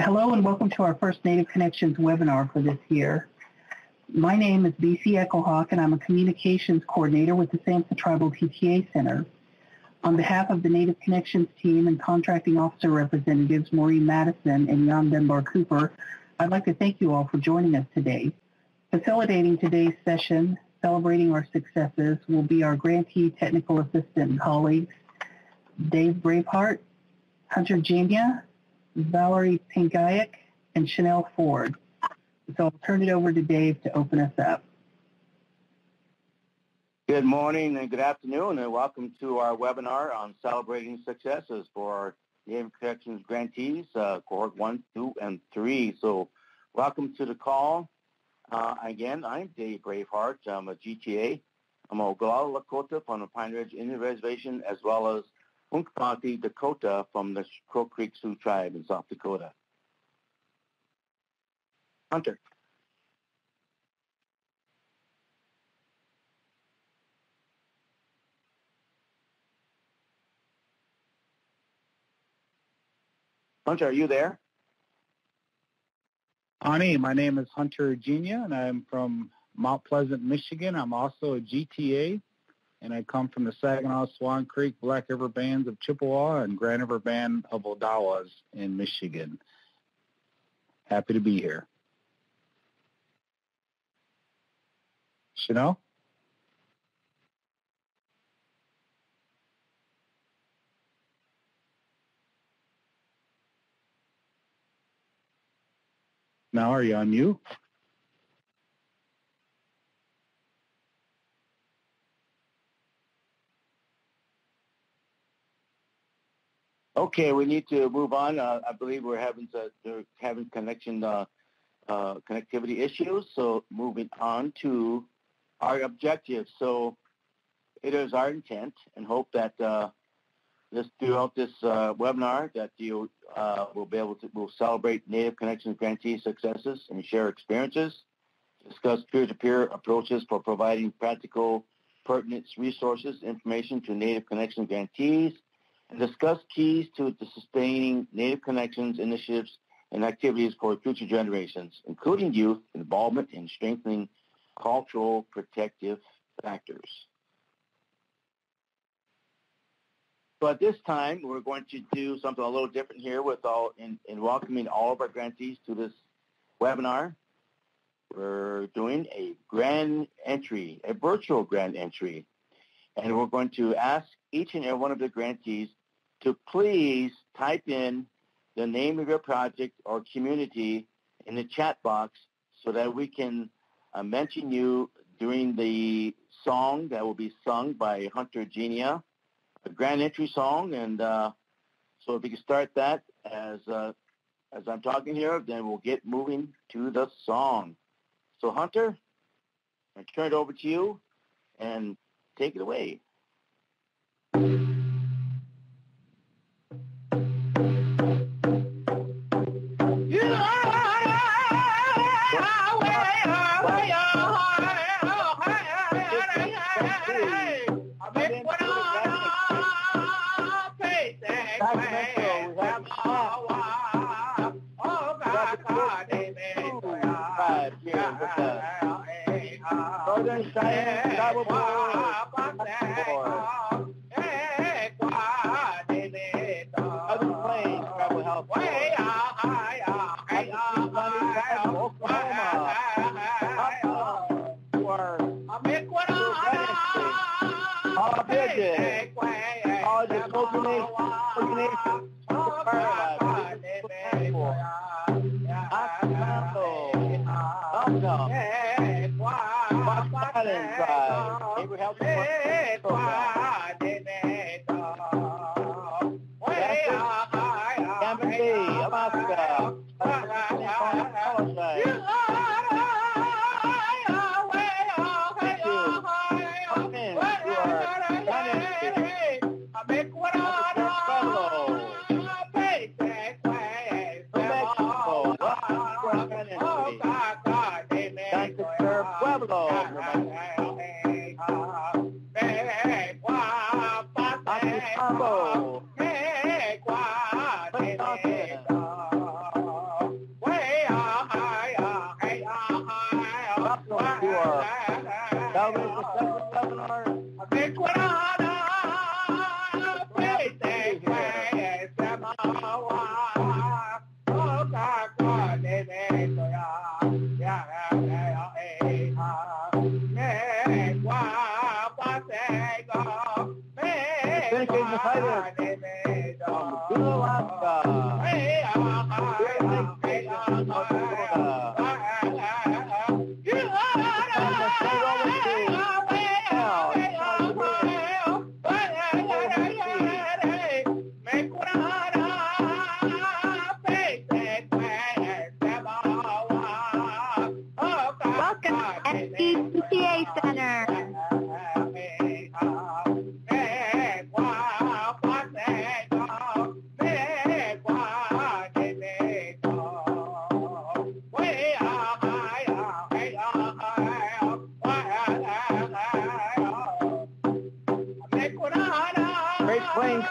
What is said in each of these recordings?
Hello and welcome to our first Native Connections webinar for this year. My name is BC Echo Hawk and I'm a communications coordinator with the Samsa Tribal PTA Center. On behalf of the Native Connections team and contracting officer representatives Maureen Madison and Jan Dunbar Cooper, I'd like to thank you all for joining us today. Facilitating today's session, celebrating our successes, will be our grantee technical assistant colleagues, Dave Braveheart, Hunter Jania, Valerie Pingayak, and Chanel Ford. So I'll turn it over to Dave to open us up. Good morning and good afternoon, and welcome to our webinar on celebrating successes for our Native Connections grantees, cohort 1, 2, and 3. So welcome to the call. Again, I'm Dave Braveheart. I'm a GTA. I'm a Oglala Lakota from the Pine Ridge Indian Reservation, as well as Uncompahgre Dakota from the Crow Creek Sioux Tribe in South Dakota. Hunter. Hunter, are you there? Ani, my name is Hunter Jania, and I'm from Mount Pleasant, Michigan. I'm also a GTA, and I come from the Saginaw, Swan Creek, Black River Bands of Chippewa, and Grand River Band of Odawas in Michigan. Happy to be here. Chanel? Now, are you on mute? Okay, we need to move on. I believe we're having connectivity issues. So moving on to our objectives. So it is our intent and hope that throughout this webinar that you will celebrate Native Connections grantee successes and share experiences, discuss peer-to-peer approaches for providing practical, pertinent resources, information to Native Connections grantees, and discuss keys to the sustaining Native Connections initiatives and activities for future generations, including youth involvement in strengthening cultural protective factors. So at this time, we're going to do something a little different here in welcoming all of our grantees to this webinar. We're doing a virtual grand entry, and we're going to ask each and every one of the grantees to please type in the name of your project or community in the chat box so that we can mention you during the song that will be sung by Hunter Jania, a grand entry song. And so if you can start that as I'm talking here, then we'll get moving to the song. So Hunter, I turn it over to you and take it away.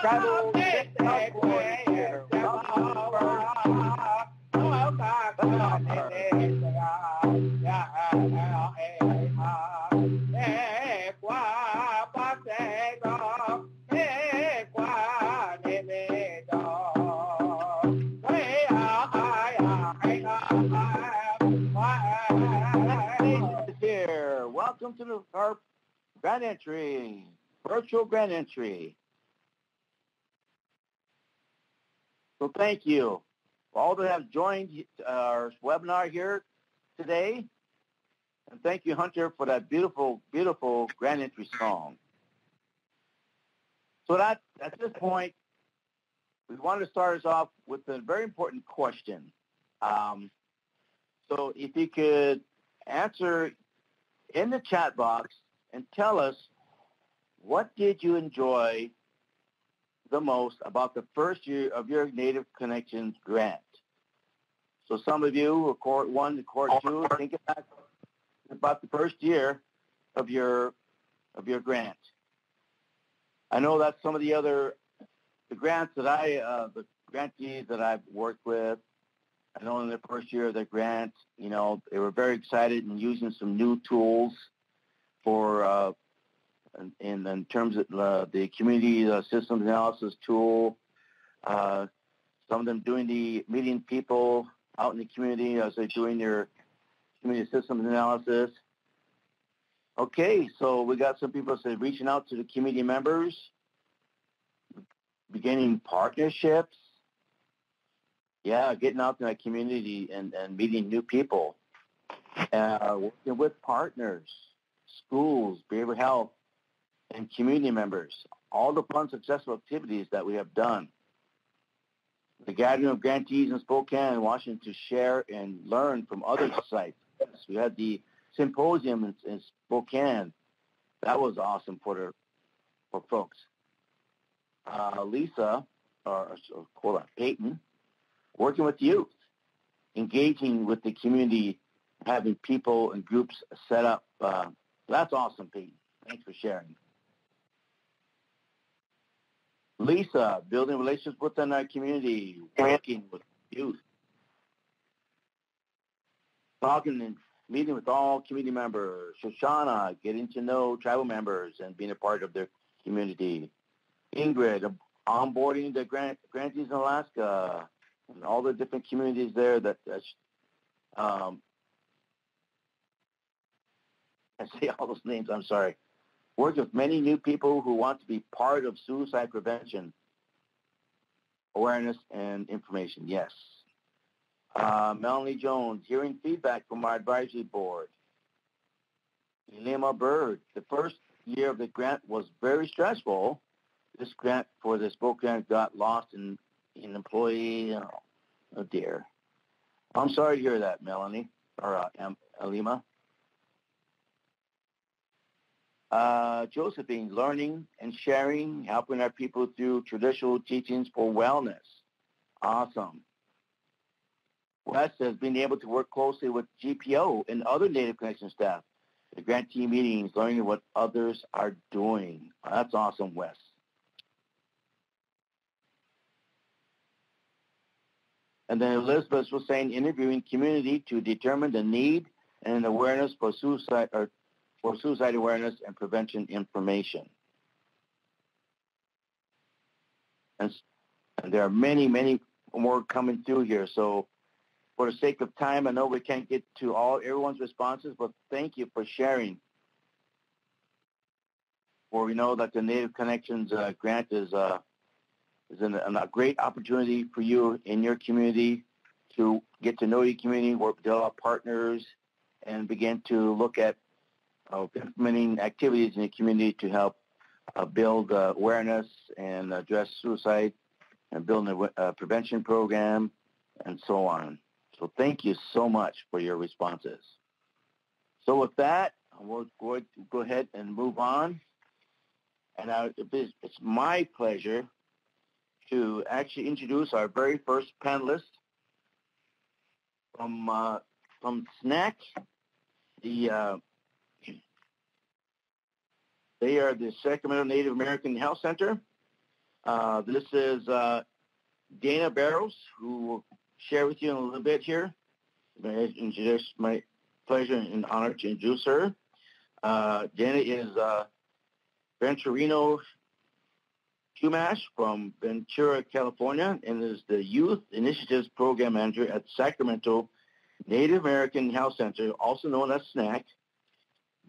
Tribal Health Coordinator. Here, welcome to our grant entry, virtual grant entry. So thank you for all that have joined our webinar here today. And thank you, Hunter, for that beautiful, beautiful grant entry song. So at this point, we want to start us off with a very important question. So if you could answer in the chat box and tell us, what did you enjoy the most about the first year of your Native Connections grant? So some of you, Cohort 1 to Cohort 2, think about the first year of your grant. I know that some of the grants that the grantees that I've worked with, I know in their first year of their grant, you know, they were very excited and using some new tools for in terms of the community systems analysis tool. Some of them doing the meeting people out in the community as they're doing their community systems analysis. Okay, so we got some people that say reaching out to the community members, beginning partnerships. Yeah, getting out in that community and meeting new people. Working with partners, schools, behavioral health, and community members. All the fun, successful activities that we have done. The gathering of grantees in Spokane and Washington to share and learn from other sites. Yes, we had the symposium in Spokane. That was awesome for folks. Peyton, working with youth, engaging with the community, having people and groups set up. That's awesome, Peyton. Thanks for sharing. Lisa, building relationships within our community, working with youth, talking and meeting with all community members. Shoshana, getting to know tribal members and being a part of their community. Ingrid, onboarding the grantees in Alaska and all the different communities there I say all those names, I'm sorry. Work with many new people who want to be part of suicide prevention, awareness, and information. Yes. Melanie Jones, hearing feedback from our advisory board. Lima Bird, the first year of the grant was very stressful. This grant for the Spokane got lost in employee. Oh dear. I'm sorry to hear that, Melanie, or Alima. Josephine, learning and sharing, helping our people through traditional teachings for wellness. Awesome. Wes says being able to work closely with GPO and other Native Connection staff, the grantee meetings, learning what others are doing. That's awesome, Wes. And then Elizabeth was saying interviewing community to determine the need and awareness for suicide awareness and prevention information. And there are many, many more coming through here. So for the sake of time, I know we can't get to everyone's responses, but thank you for sharing. For we know that the Native Connections grant is a great opportunity for you in your community to get to know your community, work with our partners, and begin to look at implementing activities in the community to help build awareness and address suicide and build a prevention program and so on. So thank you so much for your responses. So with that, we'll go ahead and move on. And it's my pleasure to actually introduce our very first panelist from SNAC. They are the Sacramento Native American Health Center. This is Dana Barrows, who will share with you in a little bit here. It's my pleasure and honor to introduce her. Dana is Venturino Chumash from Ventura, California, and is the Youth Initiatives Program Manager at Sacramento Native American Health Center, also known as SNAC.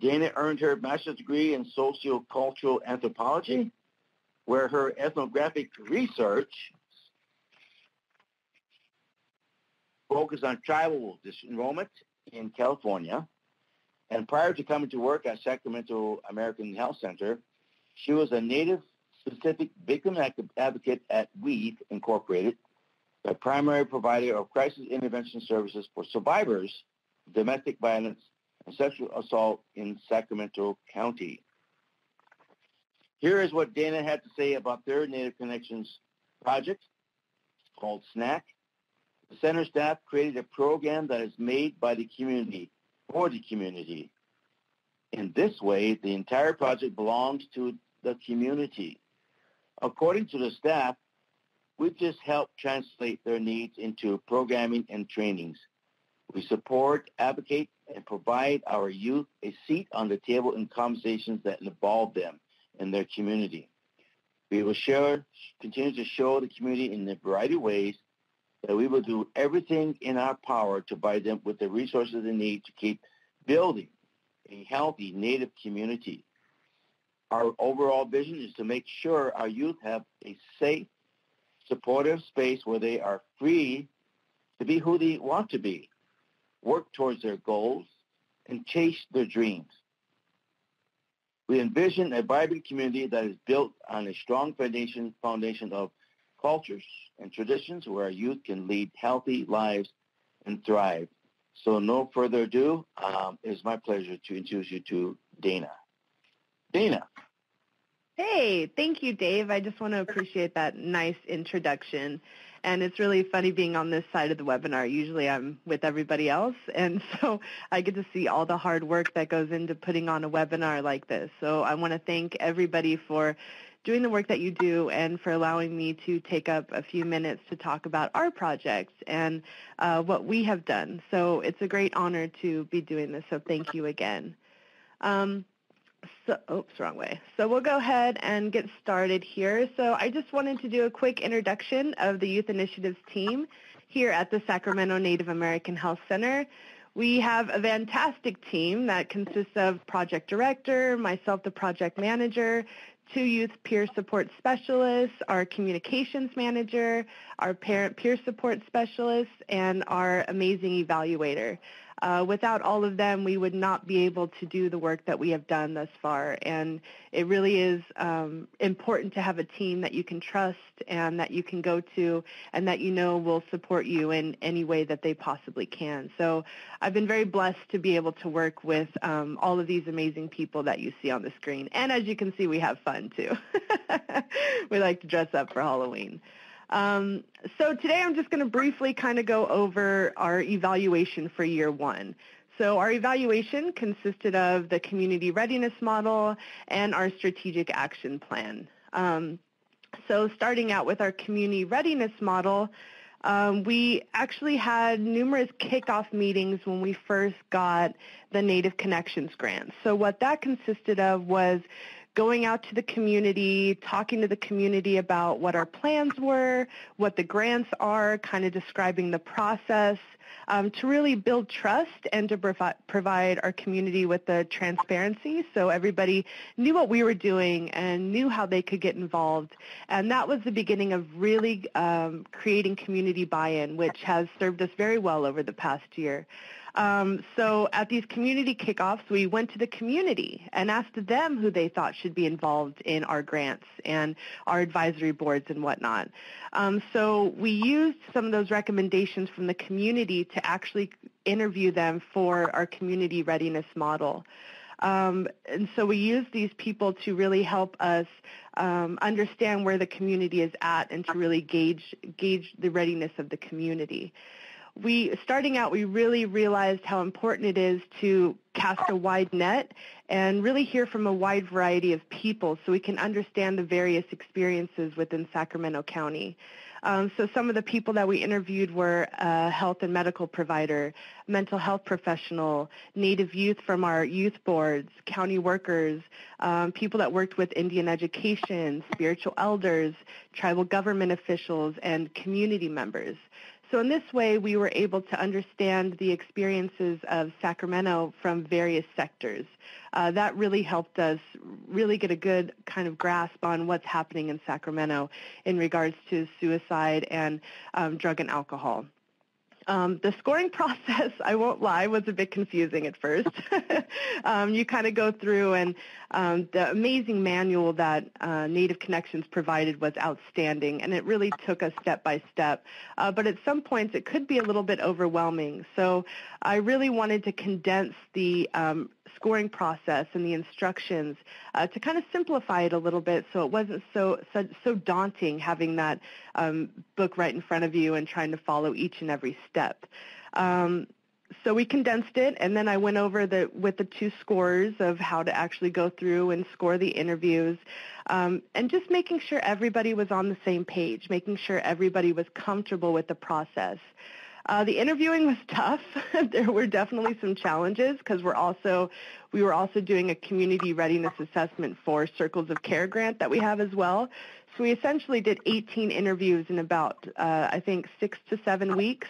Dana earned her master's degree in sociocultural anthropology, where her ethnographic research focused on tribal disenrollment in California. And prior to coming to work at Sacramento American Health Center, she was a Native-specific victim advocate at WEAVE Incorporated, the primary provider of crisis intervention services for survivors of domestic violence and sexual assault in Sacramento County. Here is what Dana had to say about their Native Connections project called SNAC. The center staff created a program that is made by the community for the community. In this way, the entire project belongs to the community. According to the staff, we just help translate their needs into programming and trainings. We support, advocate, and provide our youth a seat on the table in conversations that involve them in their community. We will continue to show the community in a variety of ways that we will do everything in our power to provide them with the resources they need to keep building a healthy Native community. Our overall vision is to make sure our youth have a safe, supportive space where they are free to be who they want to be, work towards their goals, and chase their dreams. We envision a vibrant community that is built on a strong foundation of cultures and traditions where our youth can lead healthy lives and thrive. So no further ado, it is my pleasure to introduce you to Dana. Dana. Hey, thank you, Dave. I just want to appreciate that nice introduction. And it's really funny being on this side of the webinar. Usually I'm with everybody else, and so I get to see all the hard work that goes into putting on a webinar like this. So I want to thank everybody for doing the work that you do and for allowing me to take up a few minutes to talk about our projects and what we have done. So it's a great honor to be doing this, so thank you again. Wrong way. So we'll go ahead and get started here. So I just wanted to do a quick introduction of the Youth Initiatives team here at the Sacramento Native American Health Center. We have a fantastic team that consists of project director, myself, the project manager, 2 youth peer support specialists, our communications manager, our parent peer support specialist, and our amazing evaluator. Without all of them, we would not be able to do the work that we have done thus far. And it really is important to have a team that you can trust and that you can go to and that you know will support you in any way that they possibly can. So I've been very blessed to be able to work with all of these amazing people that you see on the screen. And as you can see, we have fun too. We like to dress up for Halloween. So today I'm just going to briefly kind of go over our evaluation for year 1. So our evaluation consisted of the community readiness model and our strategic action plan. So starting out with our community readiness model, we actually had numerous kickoff meetings when we first got the Native Connections grant. So what that consisted of was going out to the community, talking to the community about what our plans were, what the grants are, kind of describing the process, to really build trust and to provide our community with the transparency so everybody knew what we were doing and knew how they could get involved. And that was the beginning of really creating community buy-in, which has served us very well over the past year. So at these community kickoffs, we went to the community and asked them who they thought should be involved in our grants and our advisory boards and whatnot. So we used some of those recommendations from the community to actually interview them for our community readiness model. And so we used these people to really help us understand where the community is at and to really gauge the readiness of the community. starting out, we really realized how important it is to cast a wide net and really hear from a wide variety of people so we can understand the various experiences within Sacramento County. So some of the people that we interviewed were a health and medical provider, mental health professional, Native youth from our youth boards, county workers, people that worked with Indian education, spiritual elders, tribal government officials, and community members. So in this way, we were able to understand the experiences of Sacramento from various sectors. That really helped us really get a good kind of grasp on what's happening in Sacramento in regards to suicide and drug and alcohol. The scoring process, I won't lie, was a bit confusing at first. You kind of go through, and the amazing manual that Native Connections provided was outstanding, and it really took us step by step. But at some points, it could be a little bit overwhelming. So I really wanted to condense the scoring process and the instructions to kind of simplify it a little bit so it wasn't so daunting having that book right in front of you and trying to follow each and every step. So we condensed it, and then I went over with the two scores of how to actually go through and score the interviews, and just making sure everybody was on the same page, making sure everybody was comfortable with the process. The interviewing was tough. There were definitely some challenges because we were also doing a community readiness assessment for Circles of Care grant that we have as well. So we essentially did 18 interviews in about, I think, 6 to 7 weeks.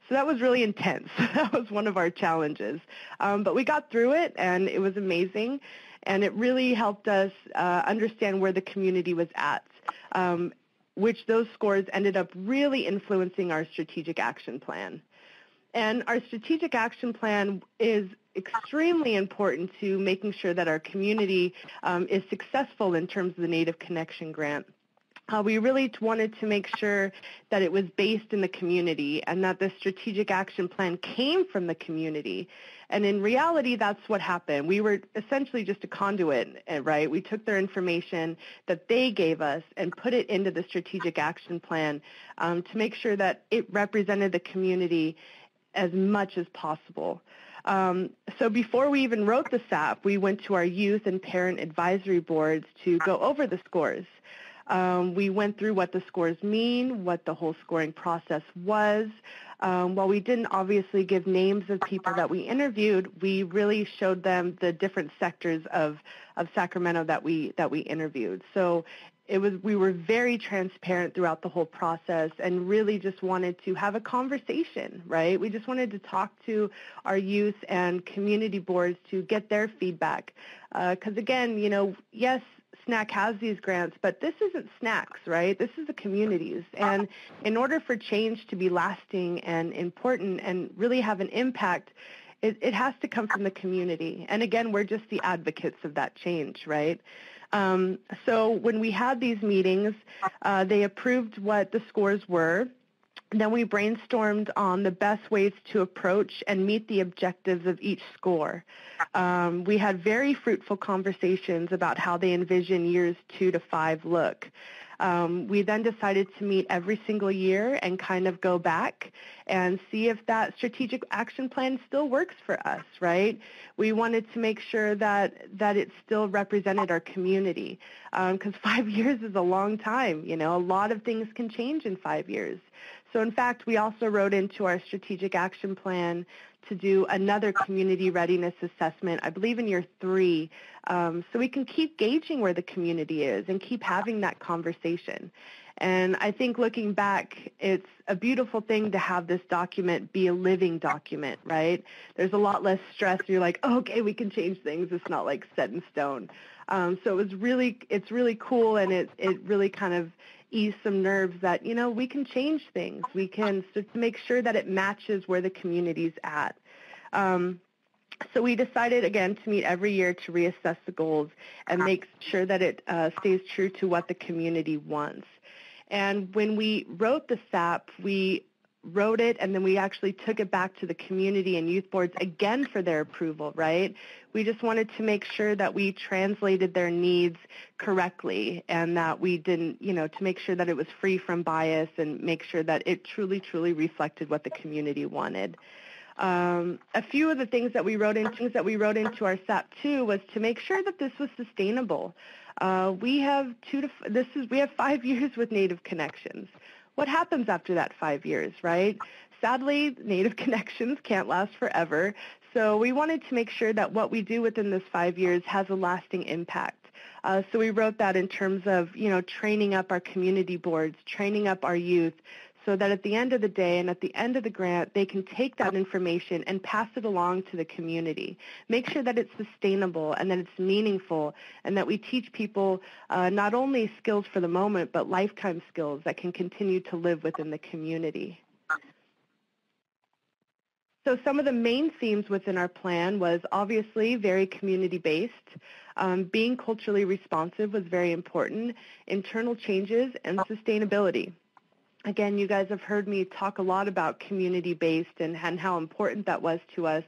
So that was really intense. That was one of our challenges. But we got through it, and it was amazing. And it really helped us understand where the community was at, which those scores ended up really influencing our strategic action plan. And our strategic action plan is extremely important to making sure that our community is successful in terms of the Native Connection Grant. We really wanted to make sure that it was based in the community and that the strategic action plan came from the community. And in reality, that's what happened. We were essentially just a conduit, right? We took their information that they gave us and put it into the strategic action plan to make sure that it represented the community as much as possible. So before we even wrote the SAP, we went to our youth and parent advisory boards to go over the scores. We went through what the scores mean, what the whole scoring process was. While we didn't obviously give names of people that we interviewed, we really showed them the different sectors of Sacramento that we interviewed. So we were very transparent throughout the whole process and really just wanted to have a conversation, right? We just wanted to talk to our youth and community boards to get their feedback. Because again, yes, SNAC has these grants, but this isn't SNAC's, right? This is the communities. And in order for change to be lasting and important and really have an impact, it has to come from the community. And again, we're just the advocates of that change, right? So when we had these meetings, they approved what the scores were. Then we brainstormed on the best ways to approach and meet the objectives of each score. We had very fruitful conversations about how they envision years 2 to 5 look. We then decided to meet every single year and kind of go back and see if that strategic action plan still works for us, right? We wanted to make sure that it still represented our community because 5 years is a long time. A lot of things can change in 5 years. So in fact, we also wrote into our strategic action plan to do another community readiness assessment, I believe in year 3, so we can keep gauging where the community is and keep having that conversation. And I think looking back, it's a beautiful thing to have this document be a living document, right? There's a lot less stress. You're like, oh, okay, we can change things. It's not like set in stone. So it's really cool, and it really kind of ease some nerves that, we can change things. We can make sure that it matches where the community's at. So we decided, again, to meet every year to reassess the goals and make sure that it stays true to what the community wants. And when we wrote the SAP, we wrote it, and then we actually took it back to the community and youth boards again for their approval, right? We just wanted to make sure that we translated their needs correctly and that we didn't, to make sure that it was free from bias and make sure that it truly, truly reflected what the community wanted. A few of the things that we wrote into our SAP 2 was to make sure that this was sustainable. We have 5 years with Native Connections. What happens after that 5 years, right? Sadly, Native Connections can't last forever, so we wanted to make sure that what we do within this 5 years has a lasting impact. So we wrote that in terms of, training up our community boards, training up our youth, so that at the end of the day and at the end of the grant, they can take that information and pass it along to the community. Make sure that it's sustainable and that it's meaningful and that we teach people not only skills for the moment, but lifetime skills that can continue to live within the community. So some of the main themes within our plan was obviously very community-based. Being culturally responsive was very important. Internal changes and sustainability. Again, you guys have heard me talk a lot about community-based and how important that was to us,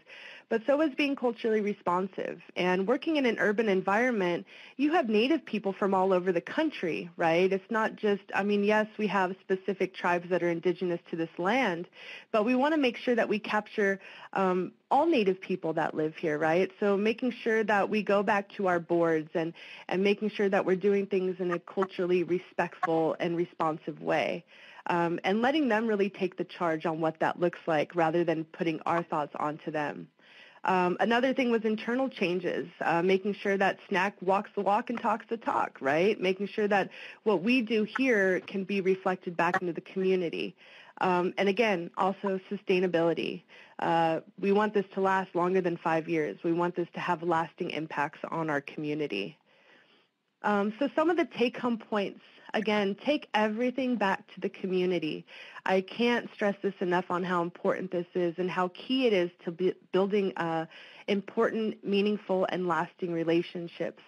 but so is being culturally responsive. And working in an urban environment, you have Native people from all over the country, right? It's not just, yes, we have specific tribes that are indigenous to this land, but we want to make sure that we capture all Native people that live here, right? So making sure that we go back to our boards and making sure that we're doing things in a culturally respectful and responsive way. And letting them really take the charge on what that looks like rather than putting our thoughts onto them. Another thing was internal changes, making sure that SNAC walks the walk and talks the talk, right? Making sure that what we do here can be reflected back into the community. And again, also sustainability. We want this to last longer than 5 years. We want this to have lasting impacts on our community. So some of the take-home points. Again, take everything back to the community. I can't stress this enough on how important this is and how key it is to building important, meaningful, and lasting relationships.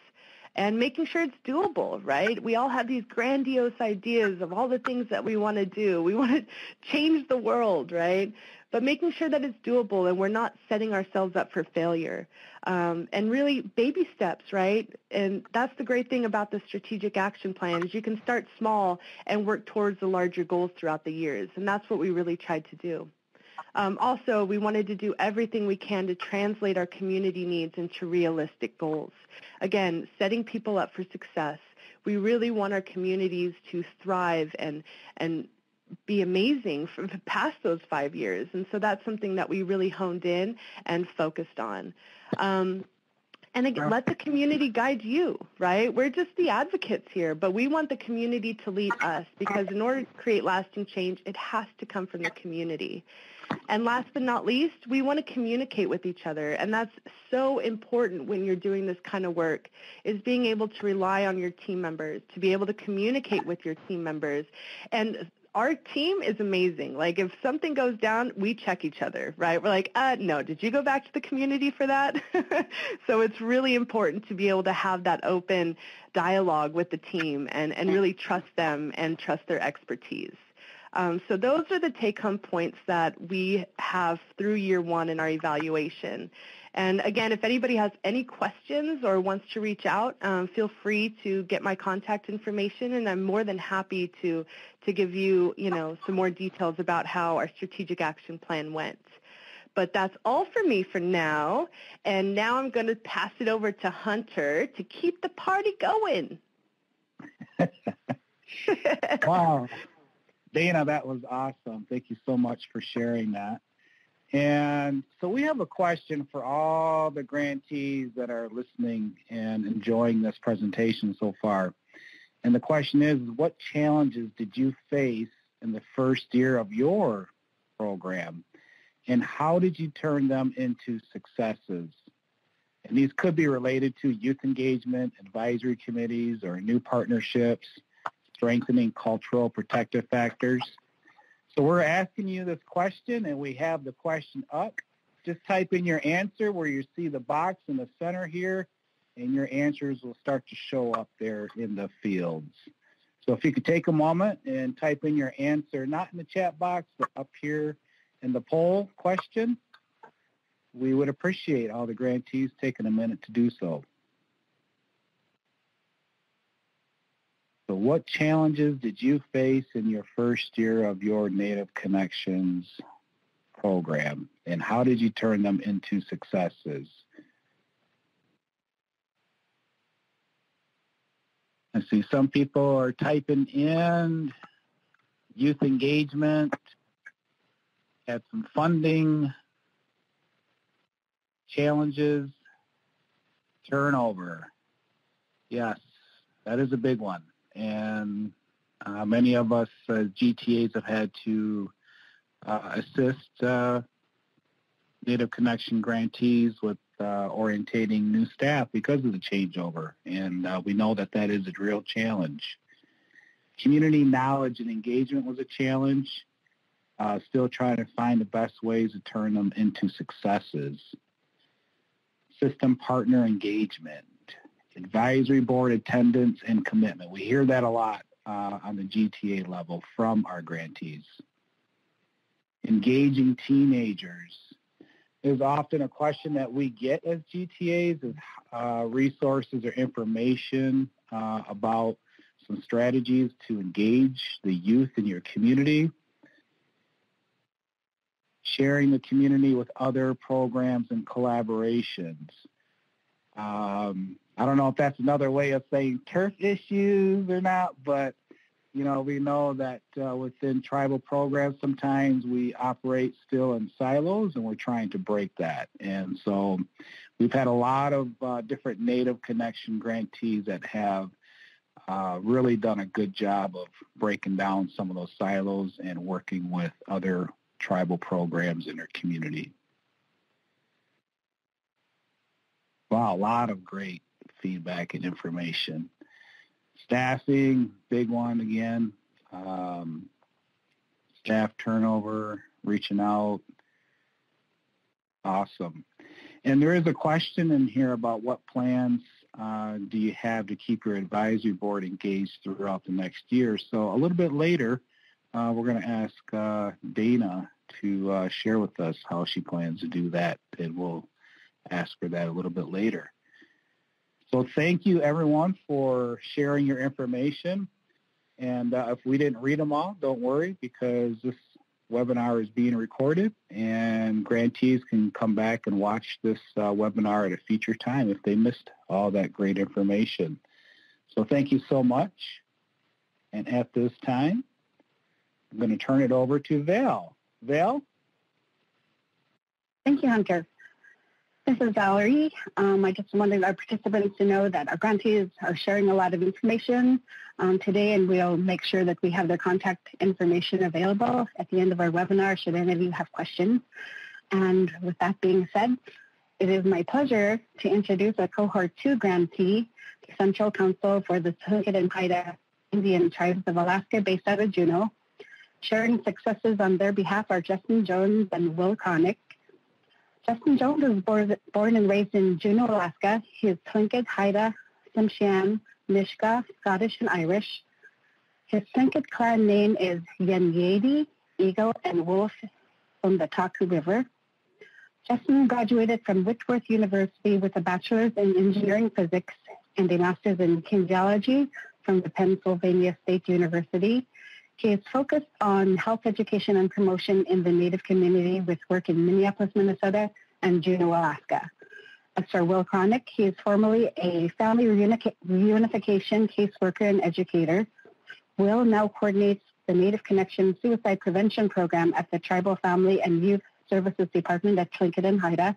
And making sure it's doable, right? We all have these grandiose ideas of all the things that we want to do. We want to change the world, right? But making sure that it's doable and we're not setting ourselves up for failure. And really baby steps, right? And that's the great thing about the strategic action plan is you can start small and work towards the larger goals throughout the years. And that's what we really tried to do. Also, we wanted to do everything we can to translate our community needs into realistic goals. Again, setting people up for success. We really want our communities to thrive and be amazing for past those 5 years. And so that's something that we really honed in and focused on. And again, let the community guide you, right? We're just the advocates here, but we want the community to lead us because in order to create lasting change, it has to come from the community. And last but not least, we want to communicate with each other. And that's so important when you're doing this kind of work, is being able to rely on your team members, to be able to communicate with your team members. And our team is amazing. Like if something goes down, we check each other, right? We're like, no, did you go back to the community for that? So it's really important to be able to have that open dialogue with the team and really trust them and trust their expertise. So those are the take-home points that we have through year one in our evaluation. And again, if anybody has any questions or wants to reach out, feel free to get my contact information, and I'm more than happy to give you, some more details about how our strategic action plan went. But that's all for me for now, and now I'm going to pass it over to Hunter to keep the party going. Wow. Dana, that was awesome. Thank you so much for sharing that. And so we have a question for all the grantees that are listening and enjoying this presentation so far. And the question is, what challenges did you face in the first year of your program? And how did you turn them into successes? And these could be related to youth engagement, advisory committees, or new partnerships, strengthening cultural protective factors. So we're asking you this question, and we have the question up. Just type in your answer where you see the box in the center here, and your answers will start to show up there in the fields. So if you could take a moment and type in your answer, not in the chat box, but up here in the poll question, we would appreciate all the grantees taking a minute to do so. So what challenges did you face in your first year of your Native Connections program, and how did you turn them into successes? I see some people are typing in youth engagement, had some funding challenges, turnover. Yes, that is a big one. And many of us as GTAs have had to assist Native Connection grantees with orientating new staff because of the changeover. And we know that that is a real challenge. Community knowledge and engagement was a challenge. Still trying to find the best ways to turn them into successes. System partner engagement, advisory board attendance and commitment. We hear that a lot on the GTA level from our grantees. Engaging teenagers is often a question that we get as GTAs, is resources or information about some strategies to engage the youth in your community. Sharing the community with other programs and collaborations. I don't know if that's another way of saying turf issues or not, but you know, we know that within tribal programs, sometimes we operate still in silos, and we're trying to break that. And so we've had a lot of different Native Connection grantees that have really done a good job of breaking down some of those silos and working with other tribal programs in their community. Wow, a lot of great feedback and information. Staffing, big one again. Staff turnover, reaching out. Awesome. And there is a question in here about what plans do you have to keep your advisory board engaged throughout the next year. So a little bit later, we're going to ask Dana to share with us how she plans to do that, and we'll ask her that a little bit later. So thank you, everyone, for sharing your information. And if we didn't read them all, don't worry, because this webinar is being recorded, and grantees can come back and watch this webinar at a future time if they missed all that great information. So thank you so much. And at this time, I'm going to turn it over to Val. Val? Thank you, Hunter. This is Valerie. I just wanted our participants to know that our grantees are sharing a lot of information today, and we'll make sure that we have their contact information available at the end of our webinar should any of you have questions. And with that being said, it is my pleasure to introduce a Cohort 2 grantee, the Central Council for the Tlingit and Haida Indian Tribes of Alaska based out of Juneau. Sharing successes on their behalf are Justin Jones and Will Connick. Justin Jones was born and raised in Juneau, Alaska. He is Tlingit, Haida, Tsimshian, Nisga'a, Scottish, and Irish. His Tlingit clan name is Yenyedi, Eagle, and Wolf from the Taku River. Justin graduated from Whitworth University with a bachelor's in engineering physics and a master's in kinesiology from the Pennsylvania State University. He is focused on health education and promotion in the Native community with work in Minneapolis, Minnesota, and Juneau, Alaska. As for Will Connick, he is formerly a family reunification caseworker and educator. Will now coordinates the Native Connection Suicide Prevention Program at the Tribal Family and Youth Services Department at Tlingit and Haida.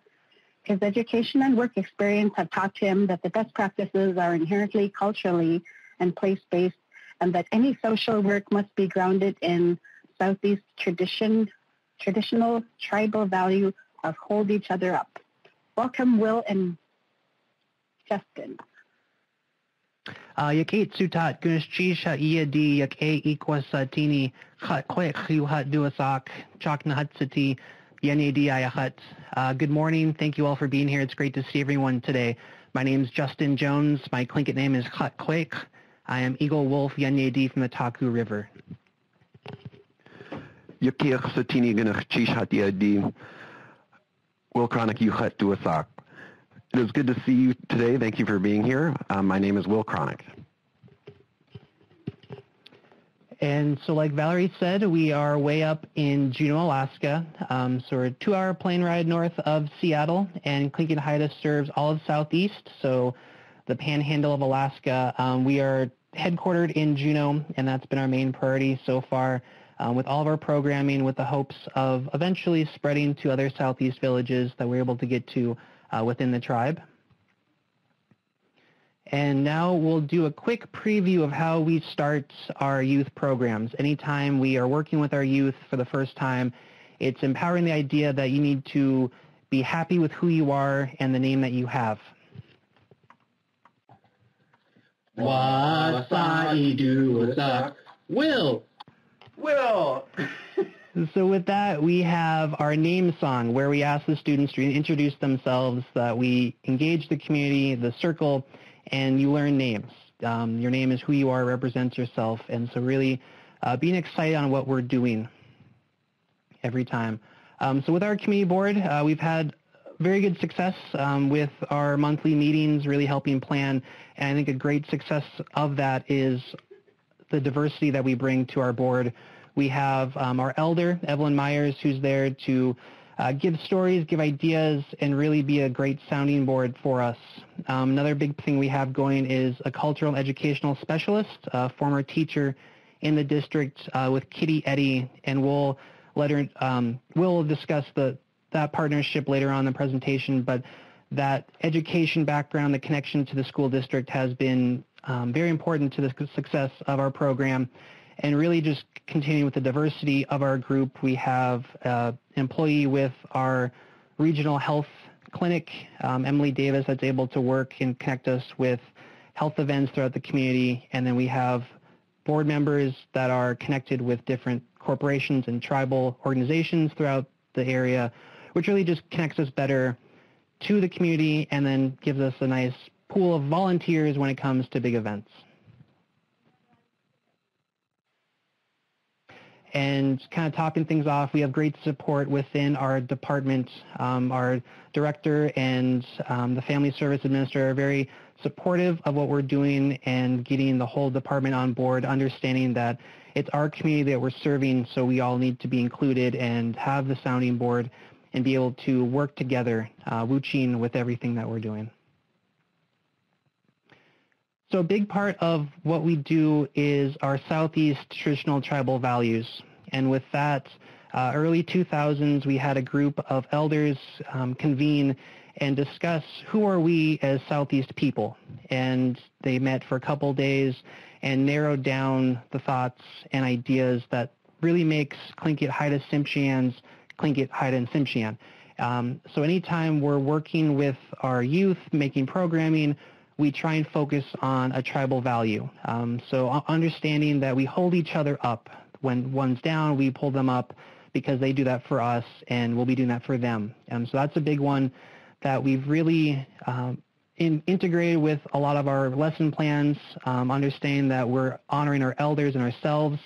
His education and work experience have taught him that the best practices are inherently culturally and place-based, and that any social work must be grounded in Southeast traditional tribal value of hold each other up. Welcome, Will and Justin. Yakate sutat gunishisha iya di yake equasatini hut quick hu hut duasak chakna hutsati yene di ayahut. Good morning. Thank you all for being here. It's great to see everyone today. My name is Justin Jones. My Tlingit name is Hut Quake. I am Eagle Wolf Yanyedi from the Taku River. Yakir Satini Ganachchish Hatiadi, Will Chronic Yuchat Duasak. It is good to see you today. Thank you for being here. My name is Will Chronic. And so like Valerie said, we are way up in Juneau, Alaska. So we're a 2-hour plane ride north of Seattle, and Tlingit Haida serves all of Southeast, so the panhandle of Alaska. We are headquartered in Juneau, and that's been our main priority so far with all of our programming, with the hopes of eventually spreading to other Southeast villages that we're able to get to within the tribe. And now we'll do a quick preview of how we start our youth programs. Anytime we are working with our youth for the first time, it's empowering the idea that you need to be happy with who you are and the name that you have. Will! Will! So with that, we have our name song, where we ask the students to introduce themselves, that we engage the community, the circle, and you learn names. Your name is who you are, represents yourself, and so really being excited on what we're doing every time. So with our community board, we've had very good success with our monthly meetings, really helping plan, and I think a great success of that is the diversity that we bring to our board. We have our elder, Evelyn Myers, who's there to give stories, give ideas, and really be a great sounding board for us. Another big thing we have going is a cultural and educational specialist, a former teacher in the district with Kitty Eddy, and we'll discuss that partnership later on in the presentation, but that education background, the connection to the school district has been very important to the success of our program. And really just continuing with the diversity of our group, we have an employee with our regional health clinic, Emily Davis, that's able to work and connect us with health events throughout the community. And then we have board members that are connected with different corporations and tribal organizations throughout the area, which really just connects us better to the community and then gives us a nice pool of volunteers when it comes to big events. And kind of topping things off, we have great support within our department. Our director and the family service administrator are very supportive of what we're doing and getting the whole department on board, understanding that it's our community that we're serving, so we all need to be included and have the sounding board and be able to work together, wuching with everything that we're doing. So a big part of what we do is our Southeast traditional tribal values. And with that, early 2000s, we had a group of elders convene and discuss who are we as Southeast people. And they met for a couple days and narrowed down the thoughts and ideas that really makes Tlingit Haida Tsimshians Tlingit Haida and Tsimshian. So anytime we're working with our youth, making programming, we try and focus on a tribal value. So understanding that we hold each other up. When one's down, we pull them up because they do that for us, and we'll be doing that for them. So that's a big one that we've really integrated with a lot of our lesson plans, understanding that we're honoring our elders and ourselves,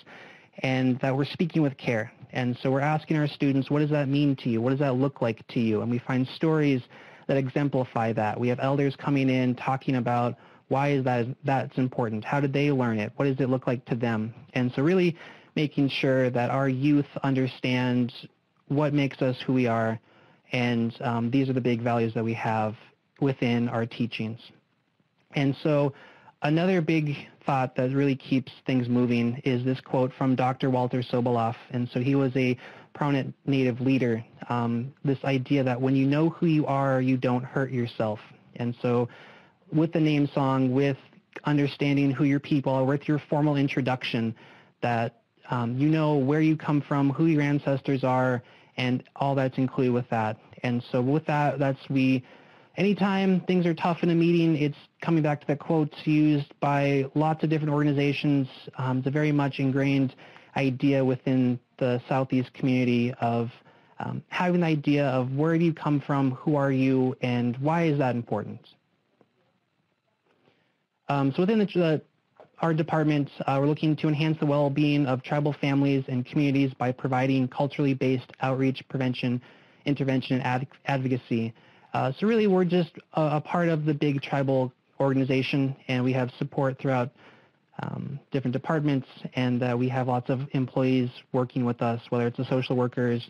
and that we're speaking with care. And so we're asking our students, what does that mean to you? What does that look like to you? And we find stories that exemplify that. We have elders coming in talking about why is that's important? How did they learn it? What does it look like to them? And so really making sure that our youth understand what makes us who we are, and these are the big values that we have within our teachings. And so another big thought that really keeps things moving is this quote from Dr. Walter Soboleff. And so he was a prominent Native leader, this idea that when you know who you are, you don't hurt yourself. And so with the name song, with understanding who your people are, with your formal introduction, that you know where you come from, who your ancestors are, and all that's included with that. And so with that, anytime things are tough in a meeting, it's coming back to the quotes used by lots of different organizations. It's a very much ingrained idea within the Southeast community of having the idea of where do you come from, who are you, and why is that important? So within our department, we're looking to enhance the well-being of tribal families and communities by providing culturally based outreach, prevention, intervention, and advocacy. So really, we're just a part of the big tribal organization, and we have support throughout different departments, and we have lots of employees working with us, whether it's the social workers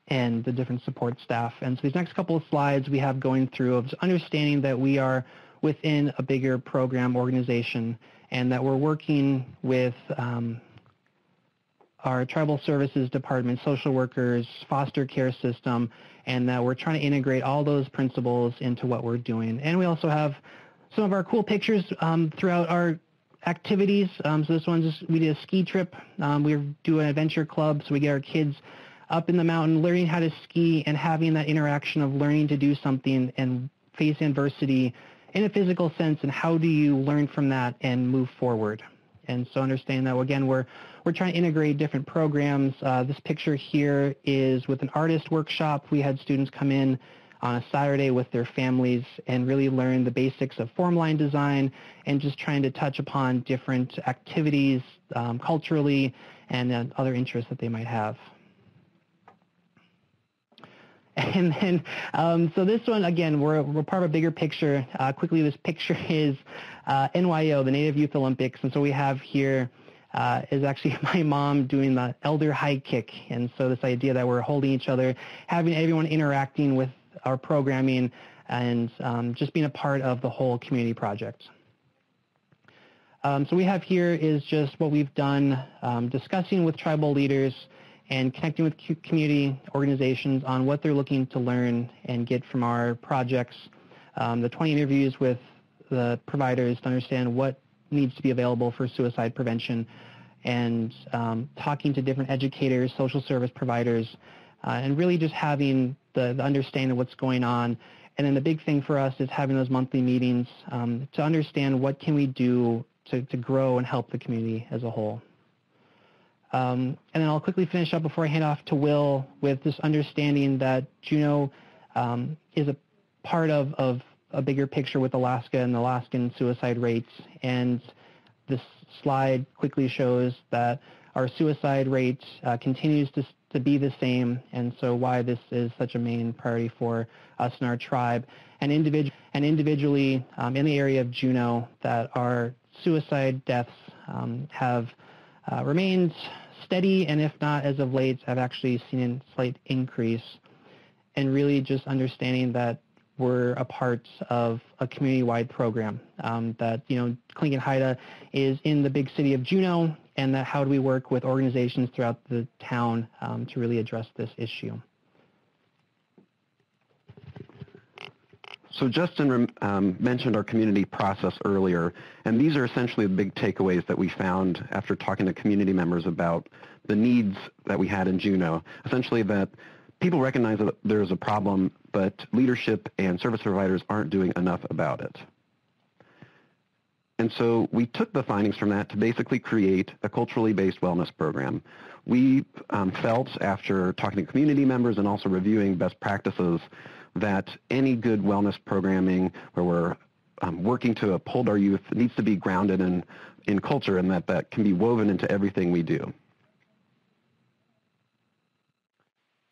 and the different support staff. And so these next couple of slides we have going through of understanding that we are within a bigger program organization and that we're working with our tribal services department, social workers, foster care system, and that we're trying to integrate all those principles into what we're doing. And we also have some of our cool pictures throughout our activities. So this one, we did a ski trip. We do an adventure club, so we get our kids up in the mountain, learning how to ski and having that interaction of learning to do something and face adversity in a physical sense, and how do you learn from that and move forward. And so understanding that, again, we're trying to integrate different programs. This picture here is with an artist workshop. We had students come in on a Saturday with their families and really learn the basics of form line design and just trying to touch upon different activities culturally and other interests that they might have. And then, so this one, again, we're part of a bigger picture. Quickly, this picture is NYO, the Native Youth Olympics. And so we have here is actually my mom doing the elder high kick. And so this idea that we're holding each other, having everyone interacting with our programming, and just being a part of the whole community project. So we have here is just what we've done, discussing with tribal leaders and connecting with community organizations on what they're looking to learn and get from our projects, the 20 interviews with the providers to understand what needs to be available for suicide prevention, and talking to different educators, social service providers, and really just having the understanding of what's going on. And then the big thing for us is having those monthly meetings to understand what can we do to grow and help the community as a whole. And then I'll quickly finish up before I hand off to Will with this understanding that Juneau is a part of a bigger picture with Alaska and Alaskan suicide rates. And this slide quickly shows that our suicide rate continues to be the same, and so why this is such a main priority for us and our tribe. And individually in the area of Juneau, that our suicide deaths have remained steady, and if not as of late, have actually seen a slight increase. And really just understanding that we're a part of a community-wide program, that, you know, Tlingit Haida is in the big city of Juneau, and that how do we work with organizations throughout the town to really address this issue. So Justin mentioned our community process earlier, and these are essentially the big takeaways that we found after talking to community members about the needs that we had in Juneau. Essentially that people recognize that there's a problem, but leadership and service providers aren't doing enough about it. And so we took the findings from that to basically create a culturally based wellness program. We felt, after talking to community members and also reviewing best practices, that any good wellness programming where we're working to uphold our youth needs to be grounded in culture, and that can be woven into everything we do.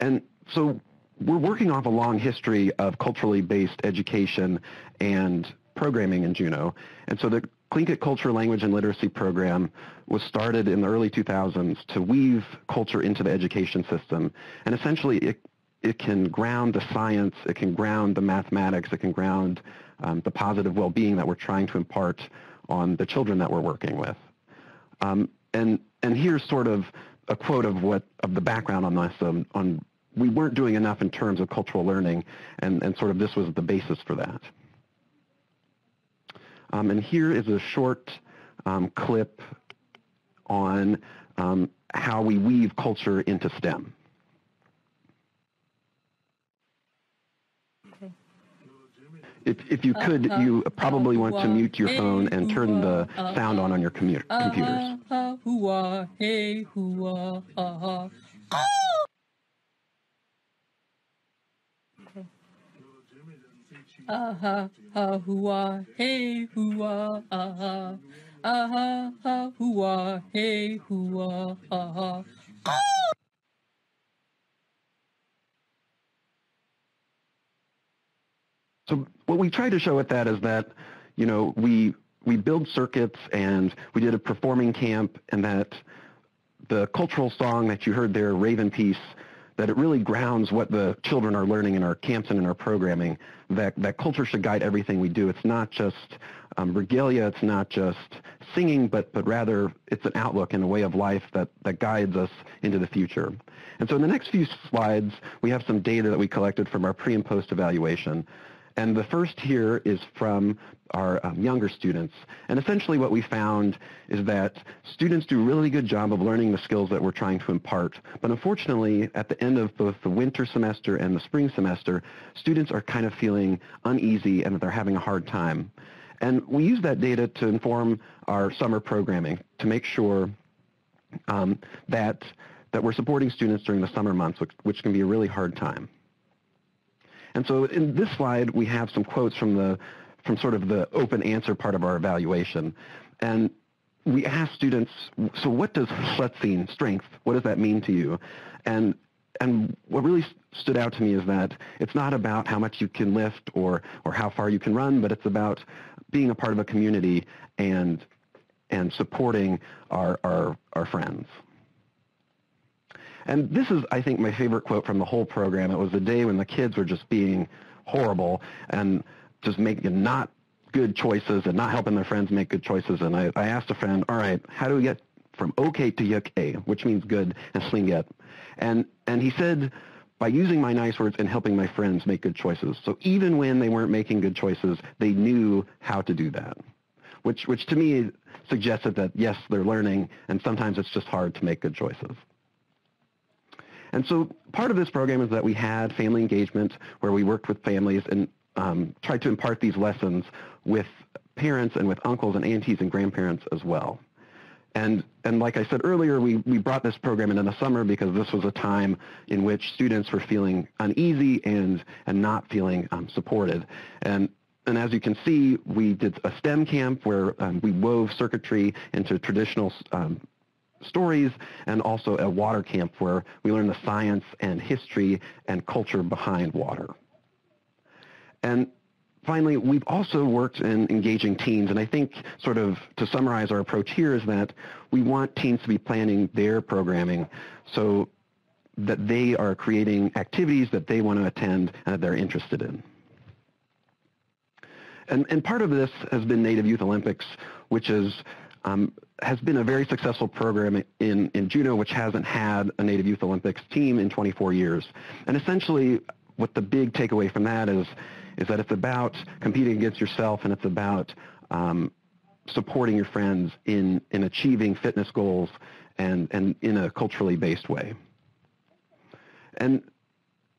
And so we're working off a long history of culturally based education and programming in Juneau. And so the Tlingit Culture, Language, and Literacy program was started in the early 2000s to weave culture into the education system. And essentially it can ground the science, it can ground the mathematics, it can ground the positive well-being that we're trying to impart on the children that we're working with. And here's sort of a quote of the background on this. We weren't doing enough in terms of cultural learning, and sort of this was the basis for that. And here is a short clip on how we weave culture into STEM. If you could, you probably want to mute your phone and turn the sound on your computers. aha, ha, hoo-ah, hey, hoo-ah, aha, aha, ha, hoo-ah, hey, hoo-ah, aha. So what we tried to show with that is that, you know, we build circuits and we did a performing camp, and that the cultural song that you heard there, Raven Piece, that it really grounds what the children are learning in our camps and in our programming, that culture should guide everything we do. It's not just regalia, it's not just singing, but rather it's an outlook and a way of life that guides us into the future. And so in the next few slides, we have some data that we collected from our pre and post evaluation. And the first here is from our younger students. And essentially what we found is that students do a really good job of learning the skills that we're trying to impart. But unfortunately, at the end of both the winter semester and the spring semester, students are kind of feeling uneasy and that they're having a hard time. And we use that data to inform our summer programming to make sure that we're supporting students during the summer months, which can be a really hard time. And so in this slide, we have some quotes from sort of the open answer part of our evaluation. And we asked students, so what does Schletzing, strength, what does that mean to you? And what really stood out to me is that it's not about how much you can lift or how far you can run, but it's about being a part of a community and supporting our friends. And this is, I think, my favorite quote from the whole program. It was the day when the kids were just being horrible and just making not good choices and not helping their friends make good choices. And I asked a friend, all right, how do we get from okay to yuck, which means good, and slinget? And he said, by using my nice words and helping my friends make good choices. So even when they weren't making good choices, they knew how to do that, which to me suggested that, yes, they're learning, and sometimes it's just hard to make good choices. And so part of this program is that we had family engagement where we worked with families and tried to impart these lessons with parents and with uncles and aunties and grandparents as well. And like I said earlier, we brought this program in the summer because this was a time in which students were feeling uneasy and not feeling supported. And as you can see, we did a STEM camp where we wove circuitry into traditional stories, and also a water camp where we learned the science and history and culture behind water. And finally, we've also worked in engaging teens, and I think sort of to summarize our approach here is that we want teens to be planning their programming so that they are creating activities that they want to attend and that they're interested in. And part of this has been Native Youth Olympics, which is has been a very successful program in Juneau, which hasn't had a Native Youth Olympics team in 24 years. And essentially, what the big takeaway from that is that it's about competing against yourself, and it's about supporting your friends in achieving fitness goals and in a culturally based way. And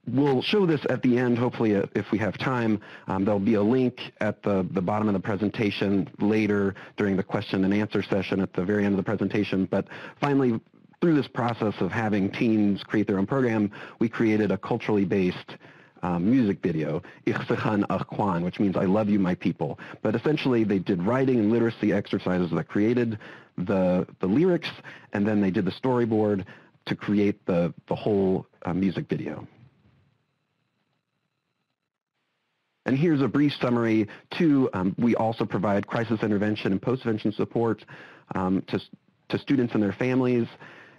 we'll show this at the end, hopefully, if we have time. There'll be a link at the bottom of the presentation later during the question and answer session at the very end of the presentation. But finally, through this process of having teens create their own program, we created a culturally based music video, Ich Sechan Achquan, which means I love you, my people. But essentially, they did writing and literacy exercises that created the lyrics, and then they did the storyboard to create the whole music video. And here's a brief summary, too. We also provide crisis intervention and post-intervention support to students and their families.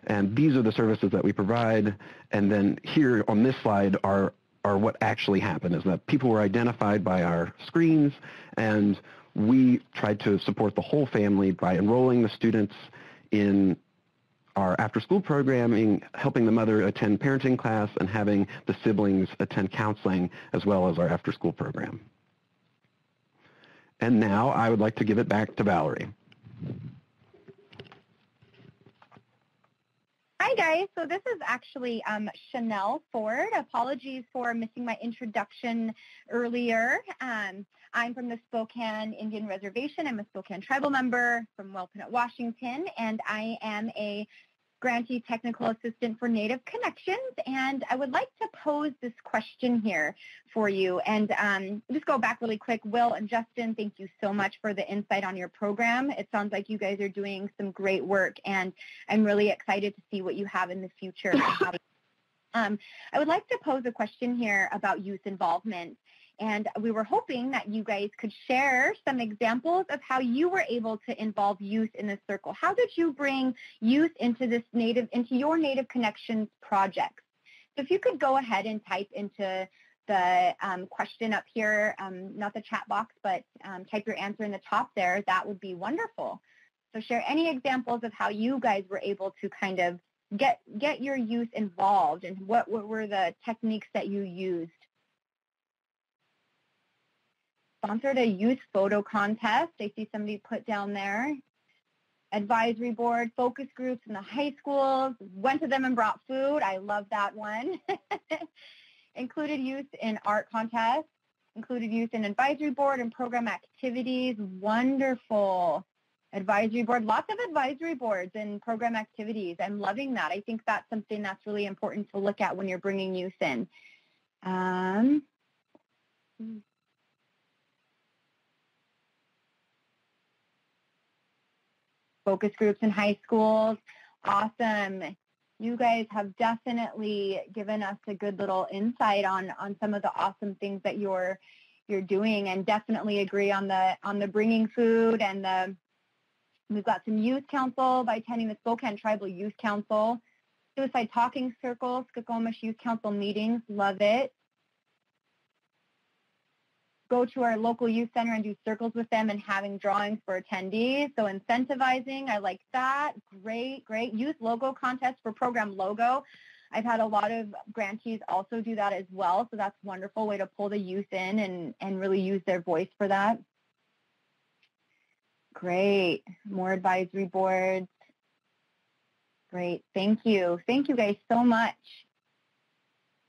And these are the services that we provide. And then here on this slide are what actually happened, is that people were identified by our screens, and we tried to support the whole family by enrolling the students in our after-school programming, helping the mother attend parenting class, and having the siblings attend counseling, as well as our after-school program. And now I would like to give it back to Valerie. Hi guys, so this is actually Chanel Ford. Apologies for missing my introduction earlier. I'm from the Spokane Indian Reservation. I'm a Spokane tribal member from Wellpinit, Washington, and I am a grantee technical assistant for Native Connections, and I would like to pose this question here for you. And just go back really quick. Will and Justin, thank you so much for the insight on your program. It sounds like you guys are doing some great work, and I'm really excited to see what you have in the future. I would like to pose a question here about youth involvement. And we were hoping that you guys could share some examples of how you were able to involve youth in this circle. How did you bring youth into your Native Connections projects? So if you could go ahead and type into the question up here, not the chat box, but type your answer in the top there, that would be wonderful. So share any examples of how you guys were able to kind of get your youth involved, and what were the techniques that you used. Sponsored a youth photo contest. I see somebody put down there. Advisory board, focus groups in the high schools. Went to them and brought food. I love that one. Included youth in art contests. Included youth in advisory board and program activities. Wonderful. Advisory board, lots of advisory boards and program activities. I'm loving that. I think that's something that's really important to look at when you're bringing youth in. Focus groups in high schools. Awesome. You guys have definitely given us a good little insight on some of the awesome things that you're doing, and definitely agree on the bringing food, and we've got some youth council by attending the Spokane Tribal Youth Council, suicide talking circles, Skokomish Youth Council meetings. Love it. Go to our local youth center and do circles with them and having drawings for attendees. So incentivizing, I like that. Great, great. Youth logo contest for program logo. I've had a lot of grantees also do that as well. So that's a wonderful way to pull the youth in and really use their voice for that. Great. More advisory boards. Great. Thank you. Thank you guys so much.